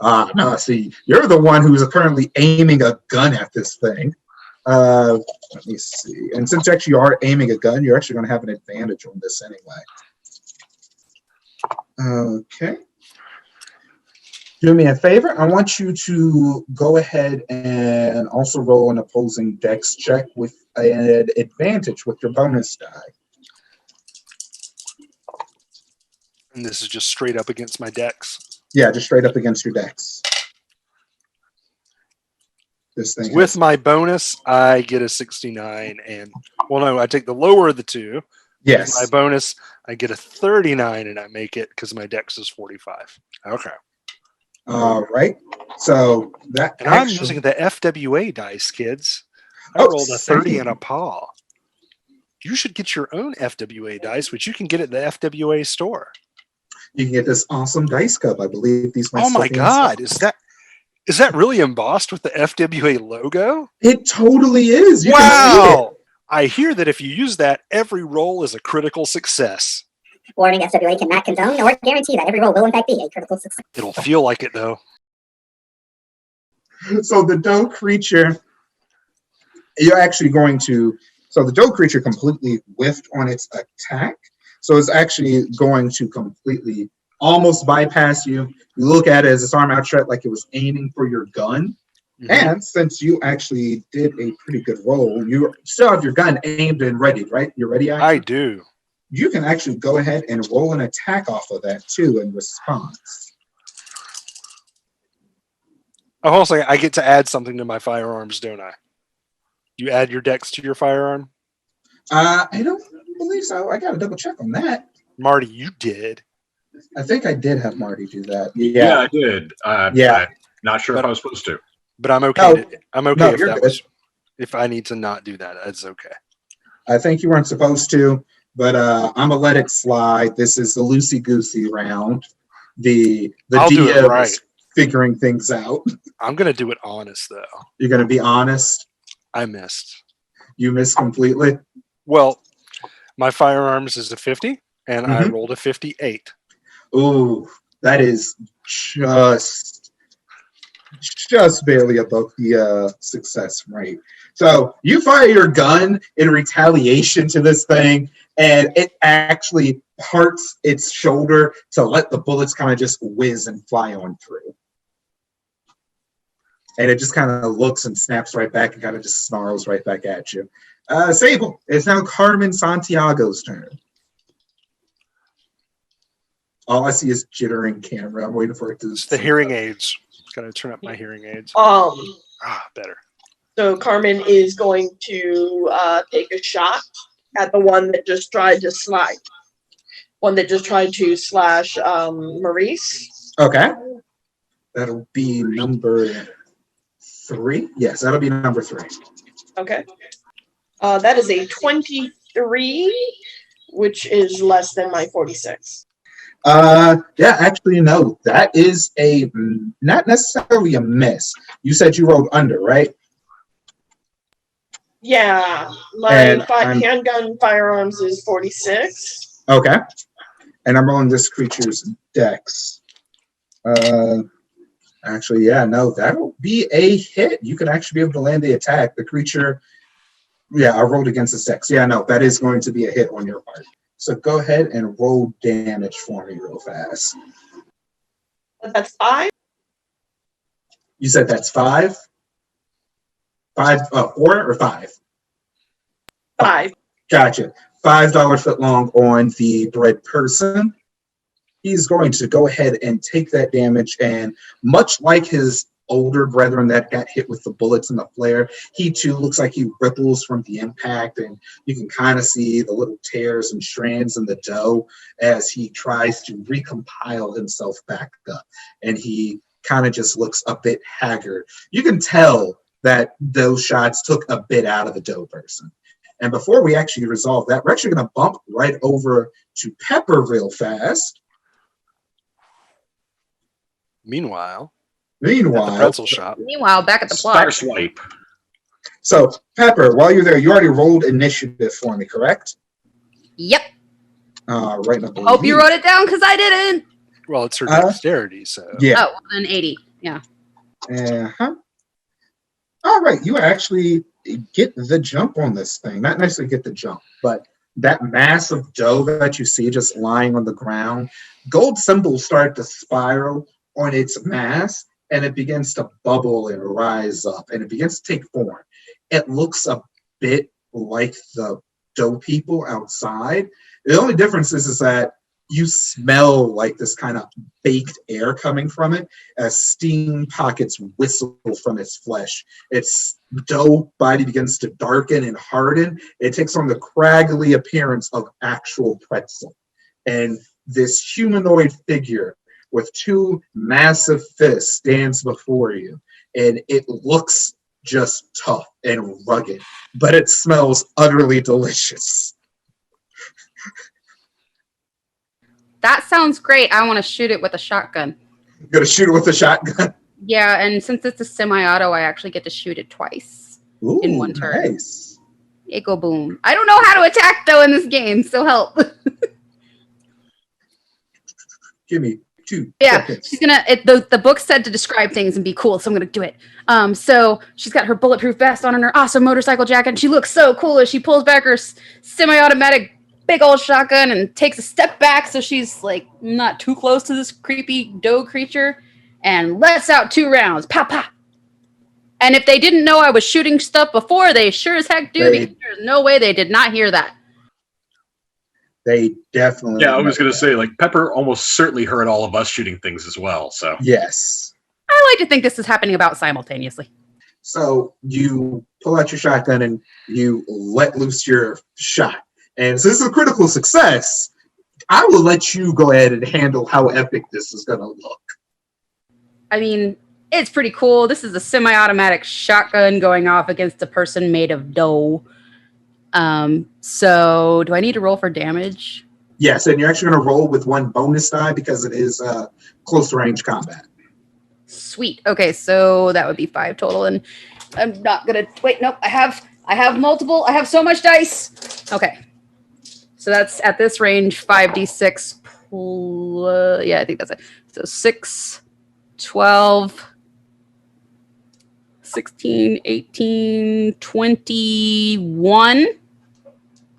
Oh, damn. No, see, you're the one who's currently aiming a gun at this thing. Let me see. And since you actually are aiming a gun, you're actually going to have an advantage on this anyway. Okay. Do me a favor. I want you to go ahead and also roll an opposing dex check with an advantage with your bonus die. And this is just straight up against my dex. Yeah, just straight up against your dex. This thing with my bonus, I get a 69, and I take the lower of the two. Yes. With my bonus, I get a 39, and I make it because my dex is 45. Okay. All right. So that. And I'm using the FWA dice, kids. I rolled a 30 and a paw. You should get your own FWA dice, which you can get at the FWA store. You can get this awesome dice cup. I believe these. Oh my God! Is that really embossed with the FWA logo? It totally is. You wow! I hear that if you use that, every roll is a critical success. Warning: FWA cannot condone or guarantee that every roll will in fact be a critical success. It'll feel like it though. So the doe creature, you're actually going to. So the doe creature completely whiffed on its attack. So it's actually going to completely almost bypass you. You look at it as its arm outstretched like it was aiming for your gun. Mm-hmm. And since you actually did a pretty good roll, you still have your gun aimed and ready, right? You're ready, actually? I do. You can actually go ahead and roll an attack off of that, too, in response. Also, I get to add something to my firearms, don't I? You add your dex to your firearm? I don't believe so. I got to double check on that. Marty, you did. I think I did have Marty do that. Yeah, I did. Yeah. Not sure if I was supposed to. But I'm okay. I'm okay if I need to not do that. That's okay. I think you weren't supposed to, but I'm gonna let it slide. This is the loosey-goosey round. The DM is figuring things out. I'm gonna do it honest though. You're gonna be honest? I missed. You missed completely? Well, my firearms is a 50, and I rolled a 58. Ooh, that is just barely above the success rate. So you fire your gun in retaliation to this thing, and it actually parts its shoulder to let the bullets kind of just whiz and fly on through. And it just kind of looks and snaps right back and kind of just snarls right back at you. Sable, it's now Carmen Santiago's turn. All I see is jittering camera. I'm waiting for it to. It's the hearing aids. Gotta turn up my hearing aids. Better. So Carmen is going to take a shot at the one that just tried to slash. Maurice. Okay. That'll be number 3. Yes, that'll be number 3. Okay. That is a 23, which is less than my 46. Yeah, actually, no. That is not necessarily a miss. You said you rolled under, right? Yeah, my handgun firearms is 46. Okay. And I'm rolling this creature's dex. Actually, yeah, no, that'll be a hit. You can actually be able to land the attack. The creature, I rolled against its dex. Yeah, no, that is going to be a hit on your part. So go ahead and roll damage for me real fast. That's 5? You said that's 5? 4 or 5? 5. Gotcha. $5 foot long on the bread person. He's going to go ahead and take that damage, and much like his older brethren that got hit with the bullets and the flare, he too looks like he ripples from the impact, and you can kind of see the little tears and strands in the dough as he tries to recompile himself back up, and he kind of just looks a bit haggard. You can tell that those shots took a bit out of the dough person. And before we actually resolve that, we're actually going to bump right over to Pepper real fast. Meanwhile, at the pretzel shop. Meanwhile, back at the Star plot. swipe. So, Pepper, while you're there, you already rolled initiative for me, correct? Yep. Right. Hope you wrote it down because I didn't. Well, it's her dexterity, so. Yeah. Oh, an 80. Yeah. Uh-huh. All right, you actually get the jump on this thing. Not necessarily get the jump, but that mass of dough that you see just lying on the ground, gold symbols start to spiral on its mass, and it begins to bubble and rise up, and it begins to take form. It looks a bit like the dough people outside. The only difference is that you smell like this kind of baked air coming from it as steam pockets whistle from its flesh. Its dough body begins to darken and harden. It takes on the craggly appearance of actual pretzel. And this humanoid figure with 2 massive fists stands before you. And it looks just tough and rugged, but it smells utterly delicious. That sounds great. I want to shoot it with a shotgun. You're going to shoot it with a shotgun? Yeah, and since it's a semi-auto, I actually get to shoot it twice. Ooh, in one turn. Nice. It go boom. I don't know how to attack, though, in this game, so help. Give me 2 Yeah, seconds. she's gonna. The book said to describe things and be cool, so I'm gonna do it. So she's got her bulletproof vest on and her awesome motorcycle jacket, and she looks so cool as she pulls back her semi-automatic big old shotgun and takes a step back so she's like not too close to this creepy dough creature, and lets out 2 rounds. Pow pow. And if they didn't know I was shooting stuff before, they sure as heck do. Because there's no way they did not hear that. They definitely. Yeah, I was going to say, like, Pepper almost certainly heard all of us shooting things as well, so. Yes. I like to think this is happening about simultaneously. So you pull out your shotgun and you let loose your shot. And since this is a critical success, I will let you go ahead and handle how epic this is going to look. I mean, it's pretty cool. This is a semi-automatic shotgun going off against a person made of dough. So do I need to roll for damage? Yes, and you're actually going to roll with 1 bonus die because it is close range combat. Sweet. Okay, so that would be 5 total, and I'm not gonna wait. Nope, I have multiple. I have so much dice. Okay, so that's at this range 5d6. Yeah, I think that's it. So 6, 12, 16, 18, 21.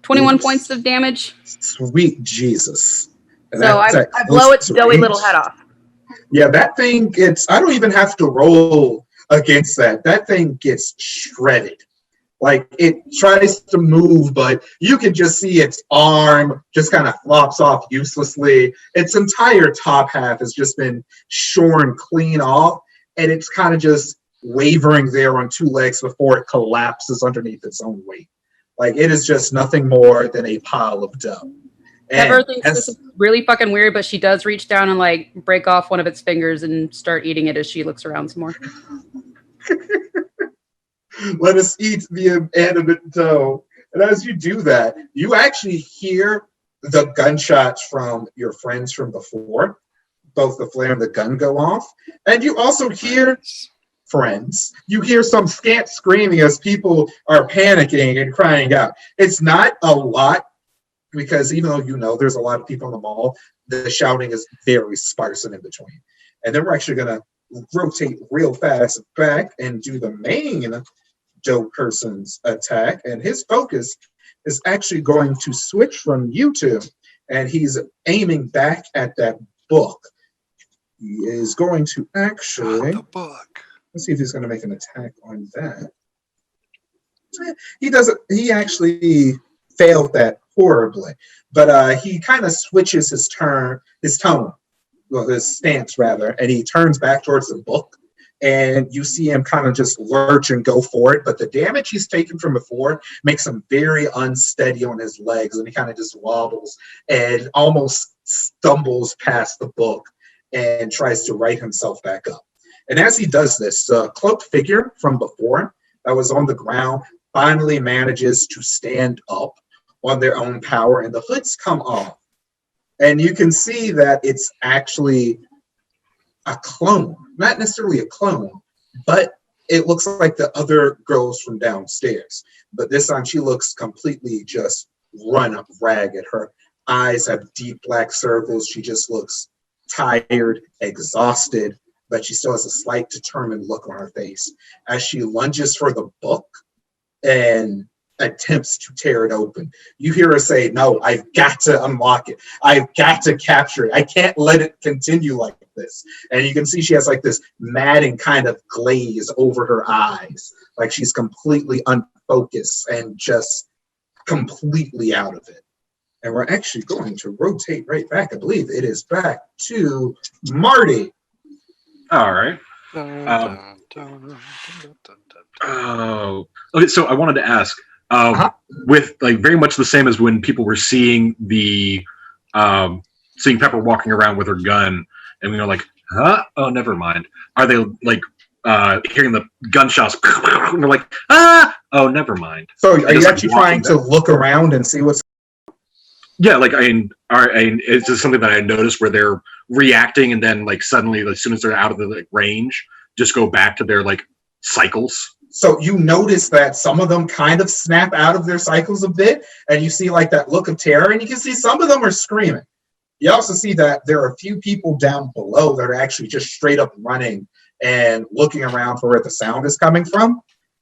21 points of damage. Sweet Jesus. So I blow its doughy little head off. Yeah, that thing gets, I don't even have to roll against that. That thing gets shredded. Like, it tries to move, but you can just see its arm just kind of flops off uselessly. Its entire top half has just been shorn clean off, and it's kind of just wavering there on 2 legs before it collapses underneath its own weight. Like, it is just nothing more than a pile of dough. Pepper thinks this is really fucking weird, but she does reach down and like break off one of its fingers and start eating it as she looks around some more. Let us eat the inanimate dough. And as you do that, you actually hear the gunshots from your friends from before. Both the flare and the gun go off. And you also hear friends. You hear some scant screaming as people are panicking and crying out. It's not a lot, because even though you know there's a lot of people in the mall, the shouting is very sparse and in between. And then we're actually going to rotate real fast back and do the main dough person's attack. And his focus is actually going to switch from you two, and he's aiming back at that book. He is going to actually... The book. Let's see if he's going to make an attack on that. He doesn't. He actually failed that horribly, but he kind of switches his tone, well, his stance rather, and he turns back towards the book. And you see him kind of just lurch and go for it, but the damage he's taken from before makes him very unsteady on his legs, and he kind of just wobbles and almost stumbles past the book and tries to right himself back up. And as he does this, the cloaked figure from before that was on the ground finally manages to stand up on their own power, and the hoods come off. And you can see that it's actually a clone, not necessarily a clone, but it looks like the other girls from downstairs. But this time she looks completely just run up ragged. Her eyes have deep black circles. She just looks tired, exhausted, but she still has a slight determined look on her face as she lunges for the book and attempts to tear it open. You hear her say, "No, I've got to unlock it. I've got to capture it. I can't let it continue like this." And you can see she has like this maddening kind of glaze over her eyes, like she's completely unfocused and just completely out of it. And we're actually going to rotate right back. I believe it is back to Marty. All right. Okay, so I wanted to ask, with like very much the same as when people were seeing seeing Pepper walking around with her gun, and we were like, huh? Oh, never mind. Are they like hearing the gunshots? And they're like, ah! Oh, never mind. So are you actually trying to look around and see what's? Yeah, like it's just something that I noticed where they're reacting, and then like suddenly, as soon as they're out of the like, range, just go back to their like cycles. So you notice that some of them kind of snap out of their cycles a bit, and you see like that look of terror, and you can see some of them are screaming. You also see that there are a few people down below that are actually just straight up running and looking around for where the sound is coming from.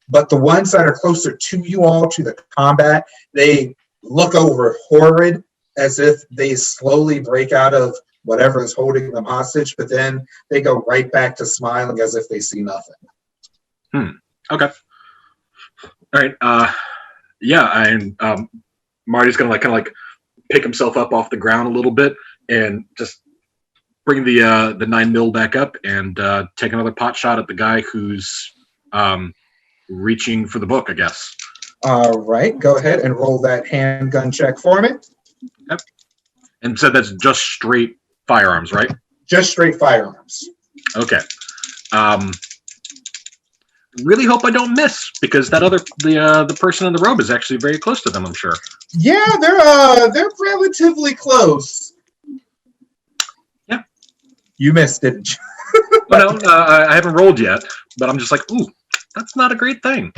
But the ones that are closer to you all, to the combat, they look over horrid as if they slowly break out of whatever is holding them hostage, but then they go right back to smiling as if they see nothing. Okay. All right. Yeah, and Marty's gonna kind of like pick himself up off the ground a little bit and just bring the 9mm back up and take another pot shot at the guy who's reaching for the book, I guess. All right, go ahead and roll that handgun check for me. Yep. And so that's just straight firearms, right? Just straight firearms. Okay. Really hope I don't miss, because that other the person in the robe is actually very close to them, I'm sure. Yeah, they're relatively close. Yeah. You missed it. Well, no, I haven't rolled yet, but I'm just like, ooh, that's not a great thing.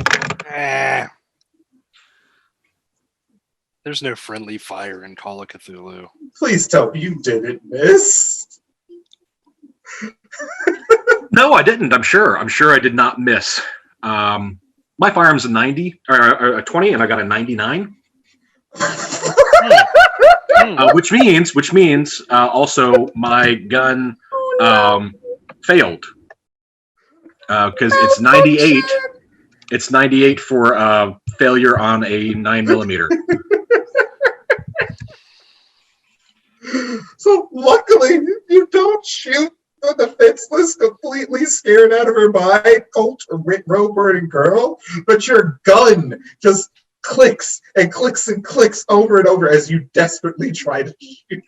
There's no friendly fire in Call of Cthulhu. Please tell me you didn't miss. No, I didn't. I'm sure I did not miss. My firearm's a 90 or a 20, and I got a 99. Which means also my gun failed because it's 98. It's 98 for failure on a 9mm. So luckily, you don't shoot the defenseless, completely scared out of her mind, Colt or robe-burning girl, but your gun just clicks and clicks and clicks over and over as you desperately try to shoot.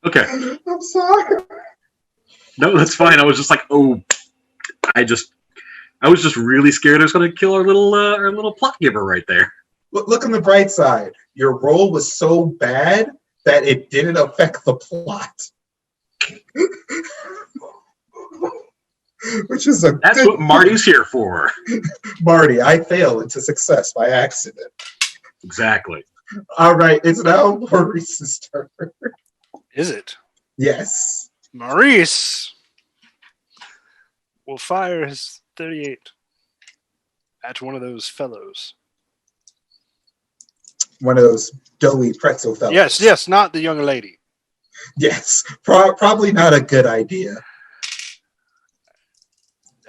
Okay. I'm sorry. No, that's fine. I was just like, oh, I was just really scared I was going to kill our little plot giver right there. Look on the bright side. Your roll was so bad that it didn't affect the plot. Which is That's what Marty's here for. Marty, I fail into success by accident. Exactly. All right, it's now Maurice's turn. Is it? Yes. Maurice will fire his 38 at one of those fellows. One of those doughy pretzel fellows. Yes, not the young lady. Yes, probably not a good idea.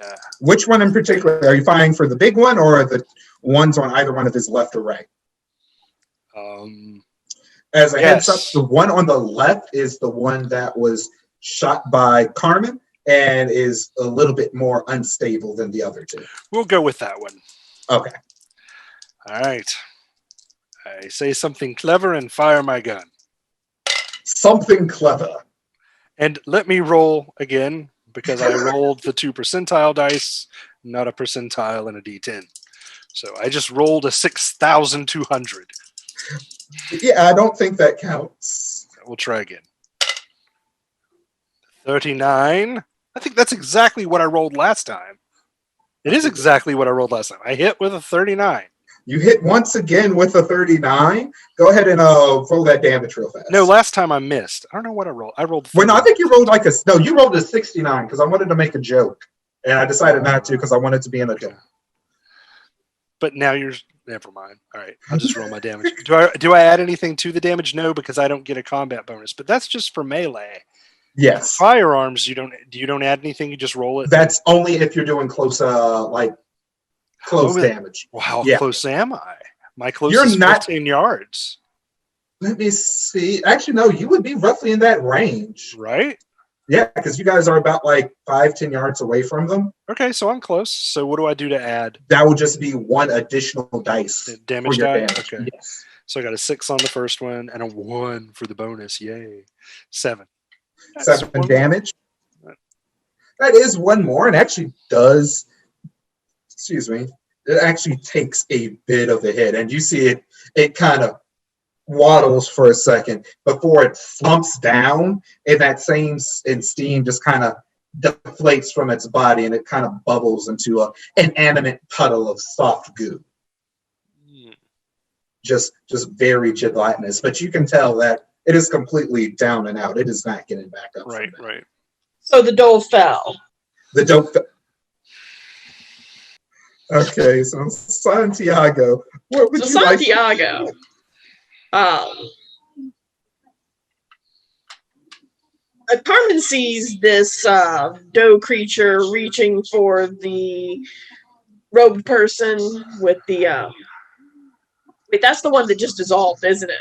Yeah. Which one in particular? Are you firing for the big one or the ones on either one of his left or right? As a heads up, Yes. the one on the left is the one that was shot by Carmen and is a little bit more unstable than the other two. We'll go with that one. Okay. All right. I say something clever and fire my gun. Something clever. And let me roll again because I rolled the 2 percentile dice, not a percentile and a d10. So I just rolled a 6,200. Yeah, I don't think that counts. We'll try again. 39. I think that's exactly what I rolled last time. It is exactly what I rolled last time. I hit with a 39. You hit once again with a 39. Go ahead and roll that damage real fast. No, last time I missed. I don't know what I rolled. I rolled. Well, no, I think you rolled you rolled a 69 because I wanted to make a joke. And I decided not to because I wanted to be an adult. But now you're. Never mind. All right, I'll just roll my damage. Do I add anything to the damage? No, because I don't get a combat bonus. But that's just for melee. Yes. Firearms, you don't add anything. You just roll it. That's only if you're doing close damage. Well, how Yeah. close am I? My close You're is not- 15 yards. Let me see. Actually, no, you would be roughly in that range. Right? Yeah, because you guys are about 5-10 yards away from them. Okay, so I'm close. So what do I do to add? That will just be one additional dice. The damage for your die? damage. Okay. Yes. So I got a 6 on the first one and a 1 for the bonus. Yay. 7. That's 7 one damage. That is one more, and actually does. Excuse me. It actually takes a bit of a hit, and you see it kind of waddles for a second before it flumps down, and that same steam just kind of deflates from its body, and it kind of bubbles into an inanimate puddle of soft goo. more. Just very gelatinous, but you can tell that it is completely down and out. It is not getting back up. Right, from right. So the doe fell. The dope. Okay, so Santiago, what would So you like? Santiago, Carmen sees this doe creature reaching for the robed person with the. Wait, that's the one that just dissolved, isn't it?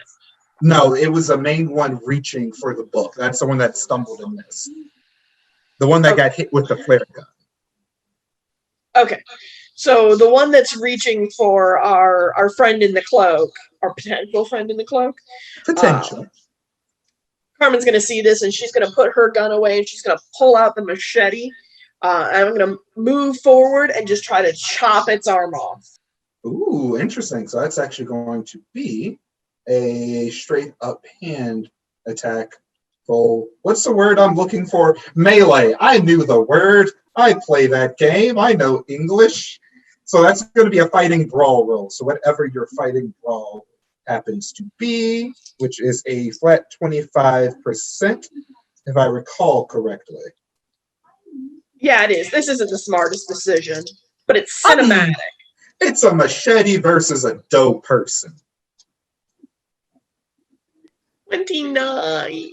No, it was the main one reaching for the book. That's the one that stumbled and missed. The one that got hit with the flare gun. Okay, so the one that's reaching for our friend in the cloak, our potential friend in the cloak. Potential. Carmen's going to see this, and she's going to put her gun away, and she's going to pull out the machete. I'm going to move forward and just try to chop its arm off. Ooh, interesting. So that's actually going to be a straight up hand attack. Roll. What's the word I'm looking for? Melee. I knew the word. I play that game. I know English. So that's going to be a fighting brawl roll. So whatever your fighting brawl happens to be, which is a flat 25%, if I recall correctly. Yeah, it is. This isn't the smartest decision, but it's cinematic. It's a machete versus a doe person. 29.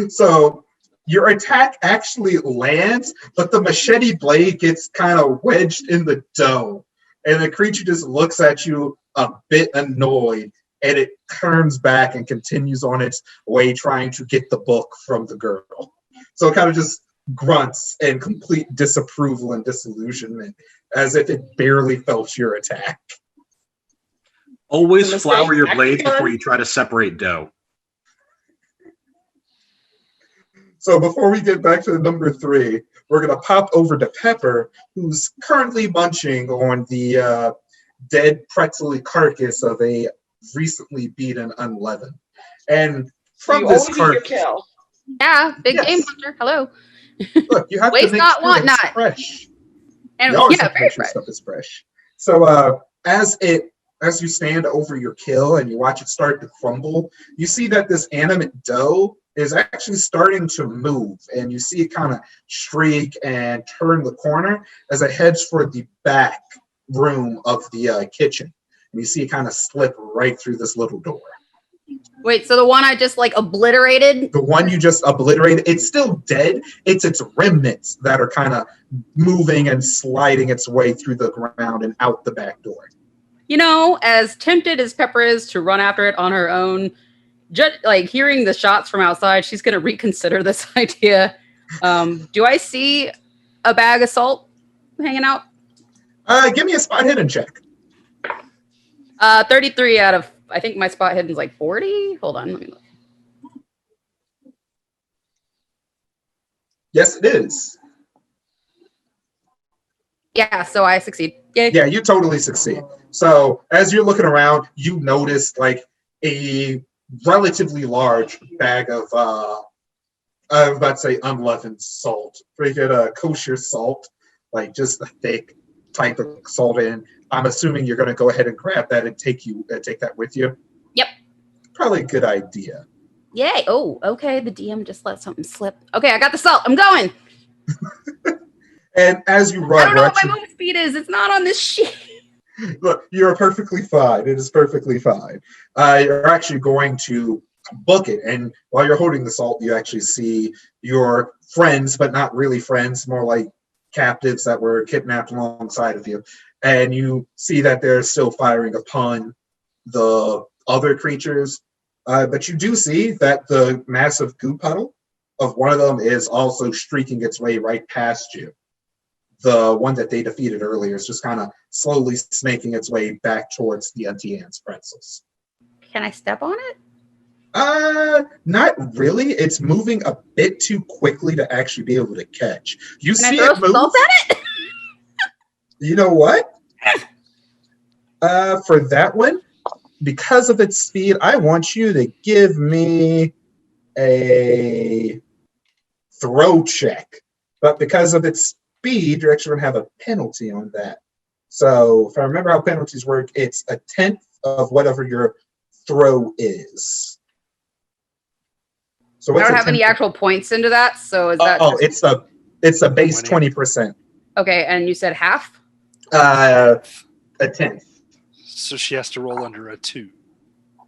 So your attack actually lands, but the machete blade gets kind of wedged in the doe. And the creature just looks at you a bit annoyed, and it turns back and continues on its way trying to get the book from the girl. So it kind of just grunts in complete disapproval and disillusionment, as if it barely felt your attack. Always The mistake flour your next blades time. before you try to separate dough. So before we get back to the number 3, we're going to pop over to Pepper, who's currently munching on the dead pretzel carcass of a recently beaten unleavened. And from You this always eat your carcass, kill. Yeah, big Yes. game hunter. Hello. look, you have Waste to make not, sure want it's not. fresh. And You always yeah, have to very make sure fresh. stuff is fresh. So as you stand over your kill and you watch it start to crumble, you see that this animate dough is actually starting to move, and you see it kind of shriek and turn the corner as it heads for the back room of the kitchen. And you see it kind of slip right through this little door. Wait, so the one I just like obliterated? The one you just obliterated, it's still dead. It's its remnants that are kind of moving and sliding its way through the ground and out the back door. You know, as tempted as Pepper is to run after it on her own, like hearing the shots from outside, she's going to reconsider this idea. Do I see a bag of salt hanging out? Give me a spot hidden check. 33 out of, I think my spot hidden is like 40. Hold on, let me look. Yes, it is. Yeah, so I succeed. Yay. Yeah, you totally succeed. So as you're looking around, you notice like a relatively large bag of I was about to say unleavened salt. Freaking kosher salt, like just a thick type of salt in. I'm assuming you're gonna go ahead and grab that and take that with you. Yep. Probably a good idea. Yay. Oh, okay. The DM just let something slip. Okay, I got the salt. I'm going. And as you I run, don't know what my move speed is. It's not on this sheet. look, you're perfectly fine. It is perfectly fine. You're actually going to book it, and while you're holding the salt, you actually see your friends, but not really friends, more like captives that were kidnapped alongside of you. And you see that they're still firing upon the other creatures. But you do see that the massive goo puddle of one of them is also streaking its way right past you. The one that they defeated earlier is just kind of slowly snaking its way back towards the Auntie Anne's pretzels. Can I step on it? Not really. It's moving a bit too quickly to actually be able to catch. You Can see I it throw move. salt at it? You know what? For that one, because of its speed, I want you to give me a throw check. But because of its speed, you're actually going to have a penalty on that. So if I remember how penalties work, it's a 10th of whatever your throw is. So I what's don't a have any 10th? actual points into that, so is that it's a base 20. 20%. okay? And you said half? A 10th. So she has to roll under a 2.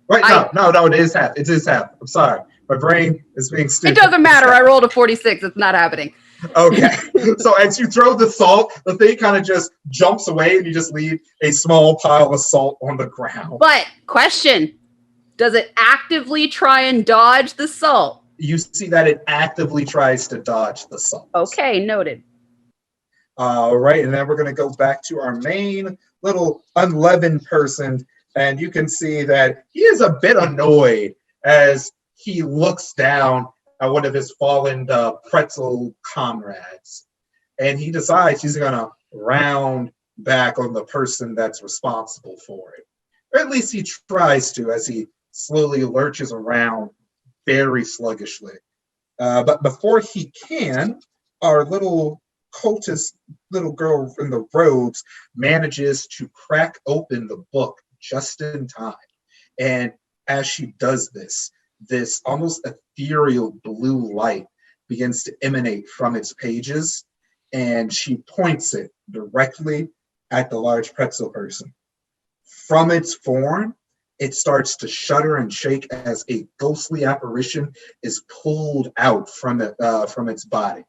Right? No, it is half. It is half. I'm sorry. My brain is being stupid. It doesn't matter. I rolled a 46. It's not happening. Okay. So as you throw the salt, the thing kind of just jumps away and you just leave a small pile of salt on the ground. But question, does it actively try and dodge the salt? You see that it actively tries to dodge the salt. Okay, noted. All right, and then we're going to go back to our main little unleavened person, and you can see that he is a bit annoyed as he looks down at one of his fallen pretzel comrades, and he decides he's going to round back on the person that's responsible for it. Or at least he tries to as he slowly lurches around very sluggishly. But before he can, our little cultist little girl in the robes manages to crack open the book just in time. And as she does this almost ethereal blue light begins to emanate from its pages, and she points it directly at the large pretzel person. From its form, it starts to shudder and shake as a ghostly apparition is pulled out from its body.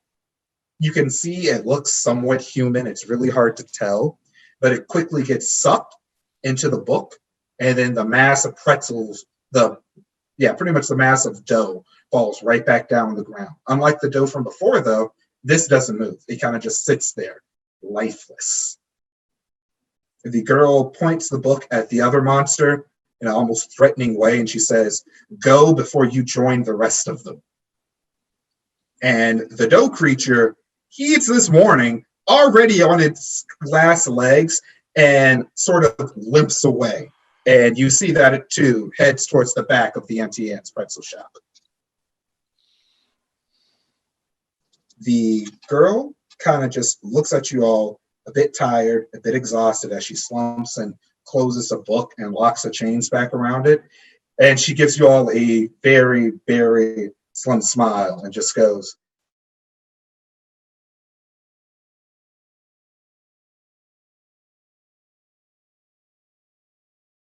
You can see it looks somewhat human. It's really hard to tell, but it quickly gets sucked into the book, and then the mass of pretzels, pretty much the mass of dough falls right back down on the ground. Unlike the dough from before, though, this doesn't move. It kind of just sits there, lifeless. The girl points the book at the other monster in an almost threatening way, and she says, "Go before you join the rest of them." And the dough creature heeds this warning, already on its last legs, and sort of limps away. And you see that it too heads towards the back of the Auntie Anne's pretzel shop. The girl kind of just looks at you all a bit tired, a bit exhausted as she slumps and closes a book and locks the chains back around it. And she gives you all a very, very slim smile and just goes,